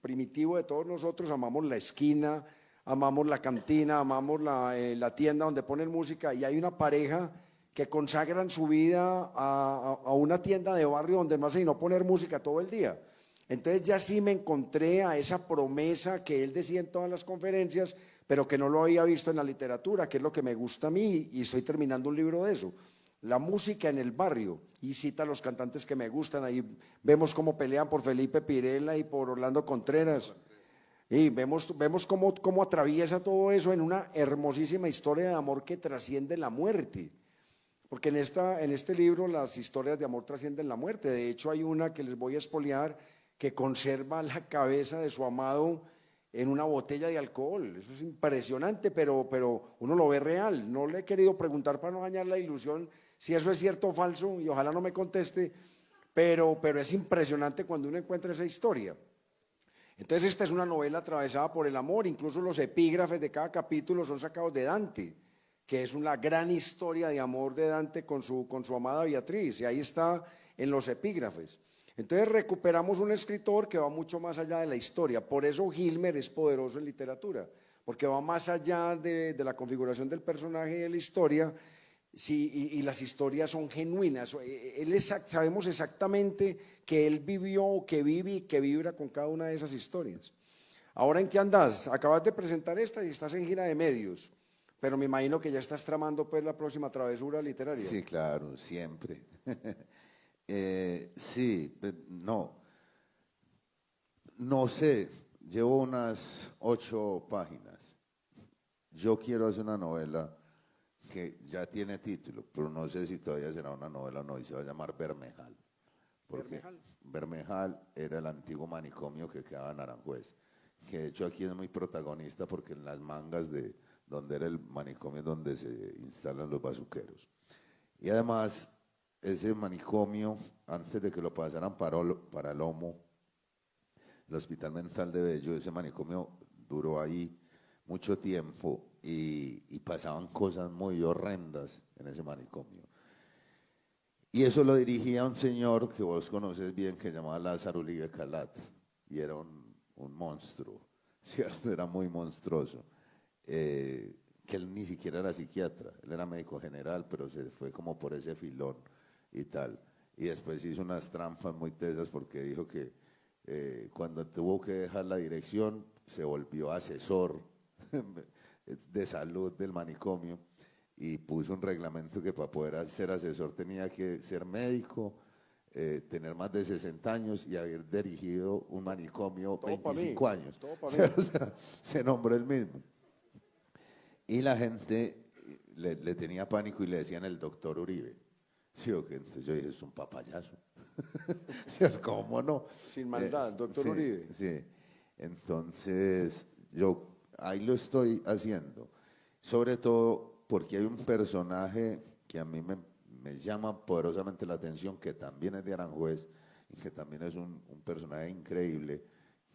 primitivo de todos nosotros, amamos la esquina, amamos la cantina, amamos la tienda donde ponen música, y hay una pareja que consagran su vida a una tienda de barrio donde no hacen sino poner música todo el día. Entonces ya sí me encontré a esa promesa que él decía en todas las conferencias, pero que no lo había visto en la literatura, que es lo que me gusta a mí, y estoy terminando un libro de eso. La música en el barrio, y cita a los cantantes que me gustan, ahí vemos cómo pelean por Felipe Pirela y por Orlando Contreras, y vemos cómo atraviesa todo eso en una hermosísima historia de amor que trasciende la muerte. Porque en este libro las historias de amor trascienden la muerte. De hecho, hay una que les voy a espolear que conserva la cabeza de su amado en una botella de alcohol. Eso es impresionante, pero uno lo ve real. No le he querido preguntar para no dañar la ilusión si eso es cierto o falso, y ojalá no me conteste, pero es impresionante cuando uno encuentra esa historia. Entonces esta es una novela atravesada por el amor, incluso los epígrafes de cada capítulo son sacados de Dante, que es una gran historia de amor de Dante con su amada Beatriz, y ahí está en los epígrafes. Entonces recuperamos un escritor que va mucho más allá de la historia. Por eso Gilmer es poderoso en literatura, porque va más allá de la configuración del personaje y de la historia, sí, y las historias son genuinas. Sabemos exactamente que él vivió, que vive y que vibra con cada una de esas historias. ¿Ahora en qué andas? Acabas de presentar esta y estás en gira de medios, pero me imagino que ya estás tramando pues la próxima travesura literaria. Sí, claro, siempre. Sí, no sé, llevo unas 8 páginas. Yo quiero hacer una novela que ya tiene título, pero no sé si todavía será una novela o no, y se va a llamar Bermejal. Porque Bermejal era el antiguo manicomio que quedaba en Aranjuez, que de hecho aquí es muy protagonista porque en las mangas de donde era el manicomio donde se instalan los bazuqueros. Y además, ese manicomio, antes de que lo pasaran para Lomo, el Hospital Mental de Bello, ese manicomio duró ahí mucho tiempo y pasaban cosas muy horrendas en ese manicomio. Y eso lo dirigía un señor que vos conoces bien, que se llamaba Lázaro Uribe Calat, y era un monstruo, ¿cierto? Era muy monstruoso. Que él ni siquiera era psiquiatra, él era médico general, pero se fue como por ese filón y tal. Y después hizo unas trampas muy tesas porque dijo que cuando tuvo que dejar la dirección se volvió asesor de salud del manicomio y puso un reglamento que para poder ser asesor tenía que ser médico, tener más de 60 años y haber dirigido un manicomio Todo 25 años. Todo para mí. O sea, se nombró él mismo. Y la gente le tenía pánico y le decían el doctor Uribe. Sí, okay. Entonces yo dije, es un papayazo. ¿Sí? ¿Cómo no? Sin maldad, doctor sí, Uribe. Sí, entonces yo ahí lo estoy haciendo. Sobre todo porque hay un personaje que a mí me llama poderosamente la atención, que también es de Aranjuez y que también es un personaje increíble,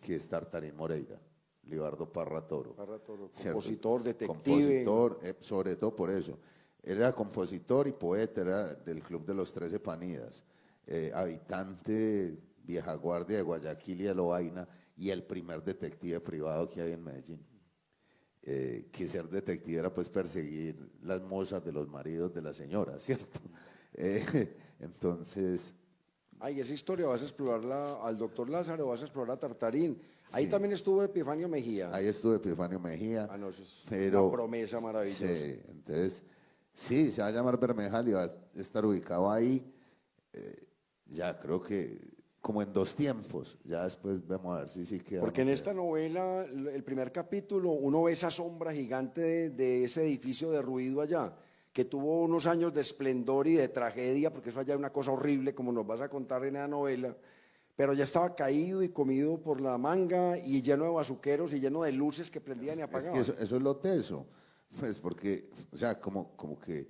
que es Tartarín Moreira, Libardo Parra Toro. Parra Toro, ¿cierto? compositor, detective. Compositor, sobre todo por eso. Él era compositor y poeta, era del Club de los 13 Panidas, habitante vieja guardia de Guayaquil y de Lovaina, y el primer detective privado que hay en Medellín. Que ser detective era pues perseguir las mozas de los maridos de las señoras, ¿cierto? Entonces, Ay, esa historia vas a explorarla al doctor Lázaro, vas a explorar a Tartarín. Ahí sí, también estuvo Epifanio Mejía. ahí estuvo Epifanio Mejía, Ah, no, eso es pero una promesa maravillosa. sí, entonces, sí, se va a llamar Bermeja y va a estar ubicado ahí, ya creo que como en 2 tiempos, ya después vamos a ver si sí queda. Porque en esta novela, el primer capítulo, uno ve esa sombra gigante de ese edificio derruido allá, que tuvo unos años de esplendor y de tragedia, porque eso allá es una cosa horrible, como nos vas a contar en la novela, pero ya estaba caído y comido por la manga y lleno de bazuqueros y lleno de luces que prendían y Es apagaban. que eso es lo teso, pues porque, o sea, como que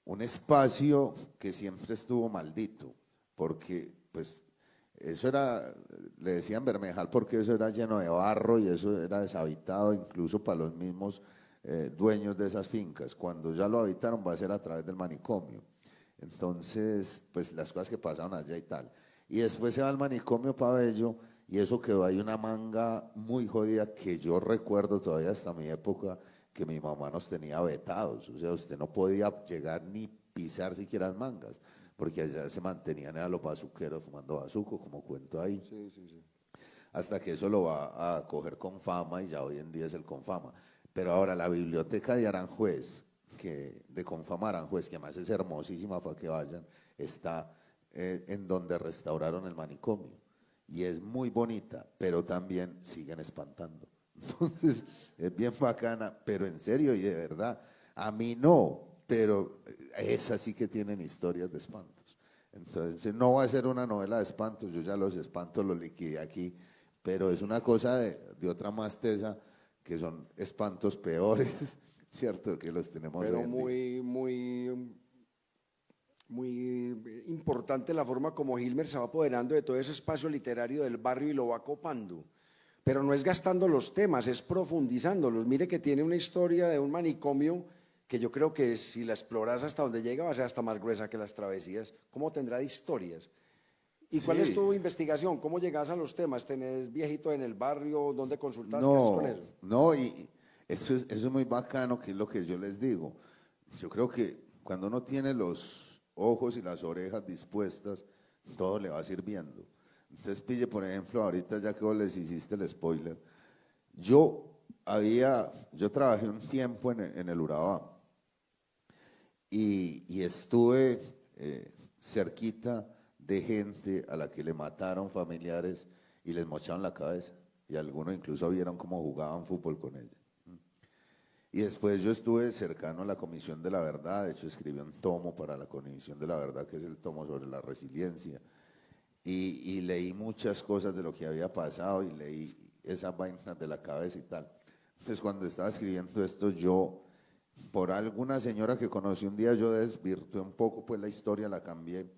un espacio que siempre estuvo maldito, porque pues eso era, le decían Bermejal porque eso era lleno de barro y eso era deshabitado incluso para los mismos dueños de esas fincas. Cuando ya lo habitaron va a ser a través del manicomio. Entonces, pues las cosas que pasaron allá y tal. Y después se va al manicomio Pabello y eso quedó ahí una manga muy jodida que yo recuerdo todavía hasta mi época que mi mamá nos tenía vetados. O sea, usted no podía llegar ni pisar siquiera mangas, porque allá se mantenían a los bazuqueros fumando bazuco, como cuento ahí. Sí, sí, sí. Hasta que eso lo va a coger con fama y ya hoy en día es el Confama. Pero ahora la biblioteca de Aranjuez, de Confama Aranjuez, que además es hermosísima para que vayan, está en donde restauraron el manicomio. Y es muy bonita, pero también siguen espantando. Entonces, es bien bacana, pero en serio y de verdad, a mí no, pero esas sí que tienen historias de espantos. Entonces, no va a ser una novela de espantos, yo ya los espantos los liquidé aquí, pero es una cosa de otra más tesa, que son espantos peores, ¿cierto? Que los tenemos Pero hoy en día. muy importante la forma como Hilmer se va apoderando de todo ese espacio literario del barrio y lo va copando. Pero no es gastando los temas, es profundizándolos. Mire que tiene una historia de un manicomio que yo creo que si la exploras hasta donde llega va a ser hasta más gruesa que las travesías. ¿Cómo tendrá de historias? ¿Y cuál es Sí, tu investigación? ¿Cómo llegas a los temas? ¿Tenés viejito en el barrio? ¿Dónde consultas? ¿Qué haces con no, eso? no, y eso es muy bacano, que es lo que yo les digo. Yo creo que cuando uno tiene los ojos y las orejas dispuestas, todo le va sirviendo. Entonces, pille, por ejemplo, ahorita ya que vos les hiciste el spoiler, yo trabajé un tiempo en el Urabá y estuve cerquita de gente a la que le mataron familiares y les mocharon la cabeza. Y algunos incluso vieron cómo jugaban fútbol con ella. Y después yo estuve cercano a la Comisión de la Verdad, de hecho escribí un tomo para la Comisión de la Verdad, que es el tomo sobre la resiliencia. Y leí muchas cosas de lo que había pasado y leí esas vainas de la cabeza y tal. Entonces cuando estaba escribiendo esto, yo, por alguna señora que conocí un día, yo desvirtué un poco pues la historia, la cambié,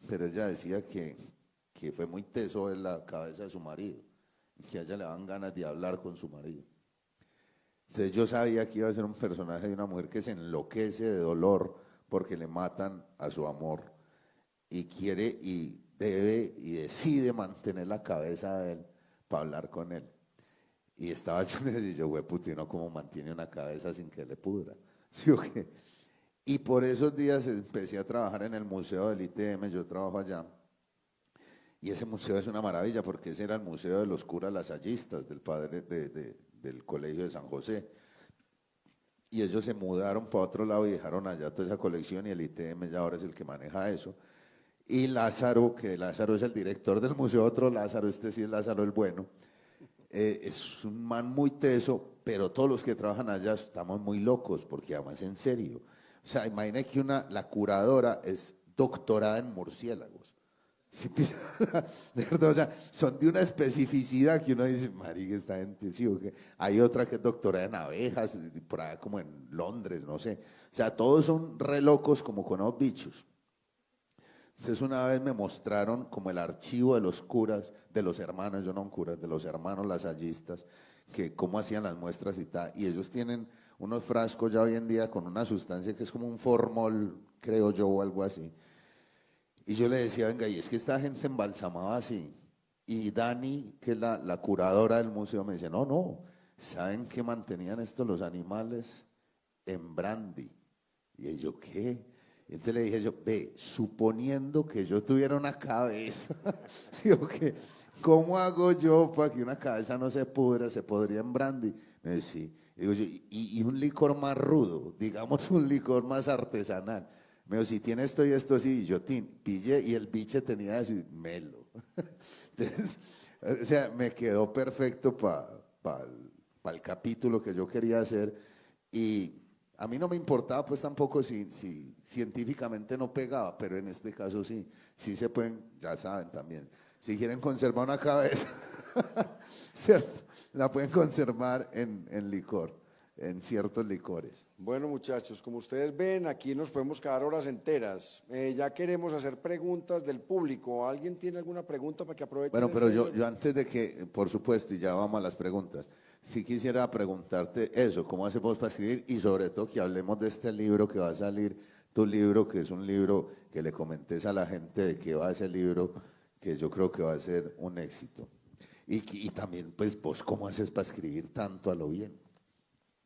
pero ella decía que fue muy teso en la cabeza de su marido, que a ella le daban ganas de hablar con su marido. Entonces yo sabía que iba a ser un personaje de una mujer que se enloquece de dolor porque le matan a su amor y quiere y debe y decide mantener la cabeza de él para hablar con él. Y estaba yo y yo, güey, putino, ¿cómo mantiene una cabeza sin que le pudra? ¿Sí o qué? Y por esos días empecé a trabajar en el museo del ITM, yo trabajo allá. Y ese museo es una maravilla porque ese era el museo de los curas lasallistas del padre del colegio de San José. Y ellos se mudaron para otro lado y dejaron allá toda esa colección y el ITM ya ahora es el que maneja eso. Y Lázaro, que Lázaro es el director del museo, otro Lázaro, este sí es Lázaro el bueno, es un man muy teso, pero todos los que trabajan allá estamos muy locos, porque además en serio. O sea, imagina que la curadora es doctorada en murciélagos, Sí, de verdad, o sea, son de una especificidad que uno dice, marica, esta gente, sí, o que hay otra que es doctora en abejas, y por allá como en Londres, no sé. O sea, todos son re locos como con los bichos. Entonces una vez me mostraron como el archivo de los curas, de los hermanos, yo no curas, de los hermanos lasallistas, que cómo hacían las muestras y tal, y ellos tienen unos frascos ya hoy en día con una sustancia que es como un formol, creo yo, o algo así. Y yo le decía, venga, y es que esta gente embalsamaba así. Y Dani, que es la curadora del museo, me decía, no, no, ¿saben qué mantenían estos los animales? En brandy. Y yo, ¿qué? Y entonces le dije yo, ve, suponiendo que yo tuviera una cabeza, digo que, ¿cómo hago yo para que una cabeza no se pudra, se podría en brandy? Me dice, sí. Digo yo, y un licor más rudo, digamos un licor más artesanal. Me dijo, si tiene esto y esto, sí, y yo pillé, y el biche tenía eso, y melo. Entonces, o sea, me quedó perfecto para el capítulo que yo quería hacer, y a mí no me importaba pues tampoco si científicamente no pegaba, pero en este caso sí, sí se pueden, ya saben también, si quieren conservar una cabeza, ¿cierto? La pueden conservar en licor, en ciertos licores. Bueno, muchachos, como ustedes ven, aquí nos podemos quedar horas enteras. Ya queremos hacer preguntas del público. ¿Alguien tiene alguna pregunta para que aprovechen Bueno, pero este? yo antes de que, por supuesto, y ya vamos a las preguntas, sí quisiera preguntarte eso, ¿cómo hacemos para escribir? Y sobre todo que hablemos de este libro que va a salir, tu libro, que es un libro que le comentes a la gente de qué va ese libro, que yo creo que va a ser un éxito. Y también, pues, vos, ¿cómo haces para escribir tanto a lo bien?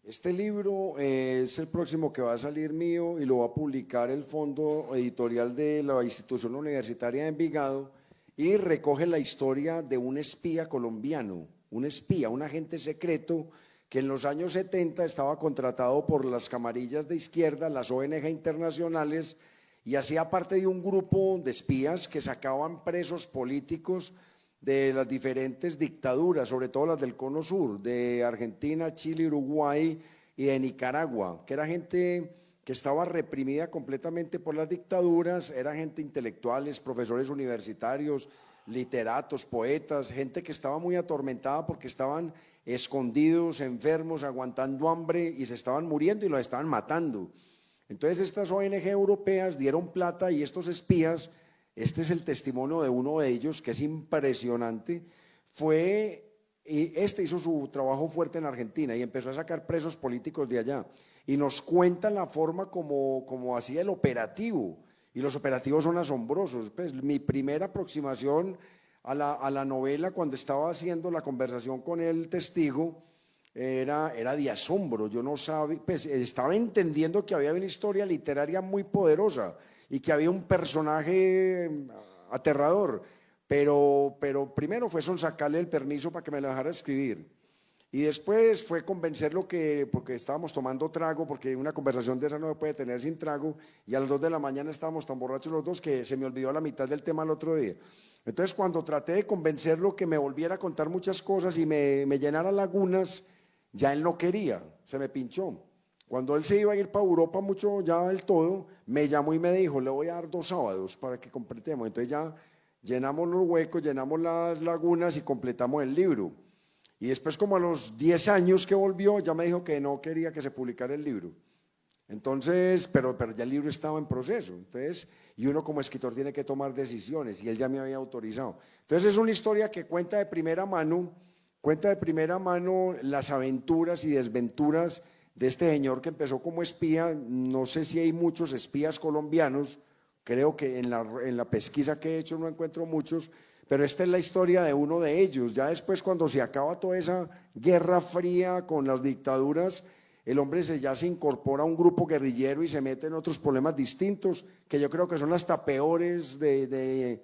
Este libro es el próximo que va a salir mío y lo va a publicar el Fondo Editorial de la Institución Universitaria de Envigado y recoge la historia de un espía colombiano, un espía, un agente secreto que en los años 70 estaba contratado por las camarillas de izquierda, las ONG internacionales, y hacía parte de un grupo de espías que sacaban presos políticos de las diferentes dictaduras, sobre todo las del Cono Sur, de Argentina, Chile, Uruguay y de Nicaragua, que era gente que estaba reprimida completamente por las dictaduras, era gente intelectuales, profesores universitarios, literatos, poetas, gente que estaba muy atormentada porque estaban escondidos, enfermos, aguantando hambre y se estaban muriendo y los estaban matando. Entonces estas ONG europeas dieron plata y estos espías, este es el testimonio de uno de ellos que es impresionante, y este hizo su trabajo fuerte en Argentina y empezó a sacar presos políticos de allá y nos cuenta la forma como hacía el operativo, y los operativos son asombrosos. Pues mi primera aproximación a la novela cuando estaba haciendo la conversación con el testigo era de asombro. Yo no sabía, pues estaba entendiendo que había una historia literaria muy poderosa y que había un personaje aterrador, pero primero fue sacarle el permiso para que me lo dejara escribir. Y después fue convencerlo porque estábamos tomando trago, porque una conversación de esa no se puede tener sin trago, y a las 2 de la mañana estábamos tan borrachos los dos que se me olvidó la mitad del tema el otro día. Entonces cuando traté de convencerlo que me volviera a contar muchas cosas y me llenara lagunas, ya él no quería, se me pinchó. Cuando él se iba a ir para Europa mucho ya del todo, me llamó y me dijo, le voy a dar 2 sábados para que completemos. Entonces ya llenamos los huecos, llenamos las lagunas y completamos el libro. Y después como a los 10 años que volvió, ya me dijo que no quería que se publicara el libro. Entonces, pero ya el libro estaba en proceso. Entonces, y uno como escritor tiene que tomar decisiones y él ya me había autorizado. Entonces es una historia que cuenta de primera mano las aventuras y desventuras de este señor que empezó como espía. No sé si hay muchos espías colombianos, creo que en la pesquisa que he hecho no encuentro muchos, pero esta es la historia de uno de ellos. Ya después, cuando se acaba toda esa guerra fría con las dictaduras, el hombre ya se incorpora a un grupo guerrillero y se mete en otros problemas distintos, que yo creo que son hasta peores de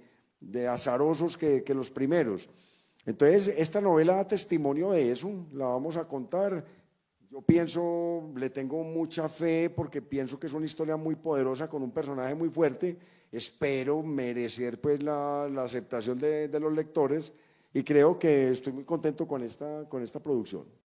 azarosos que los primeros. Entonces, esta novela da testimonio de eso, la vamos a contar. Yo pienso, le tengo mucha fe porque pienso que es una historia muy poderosa con un personaje muy fuerte. Espero merecer pues la aceptación de los lectores y creo que estoy muy contento con esta producción.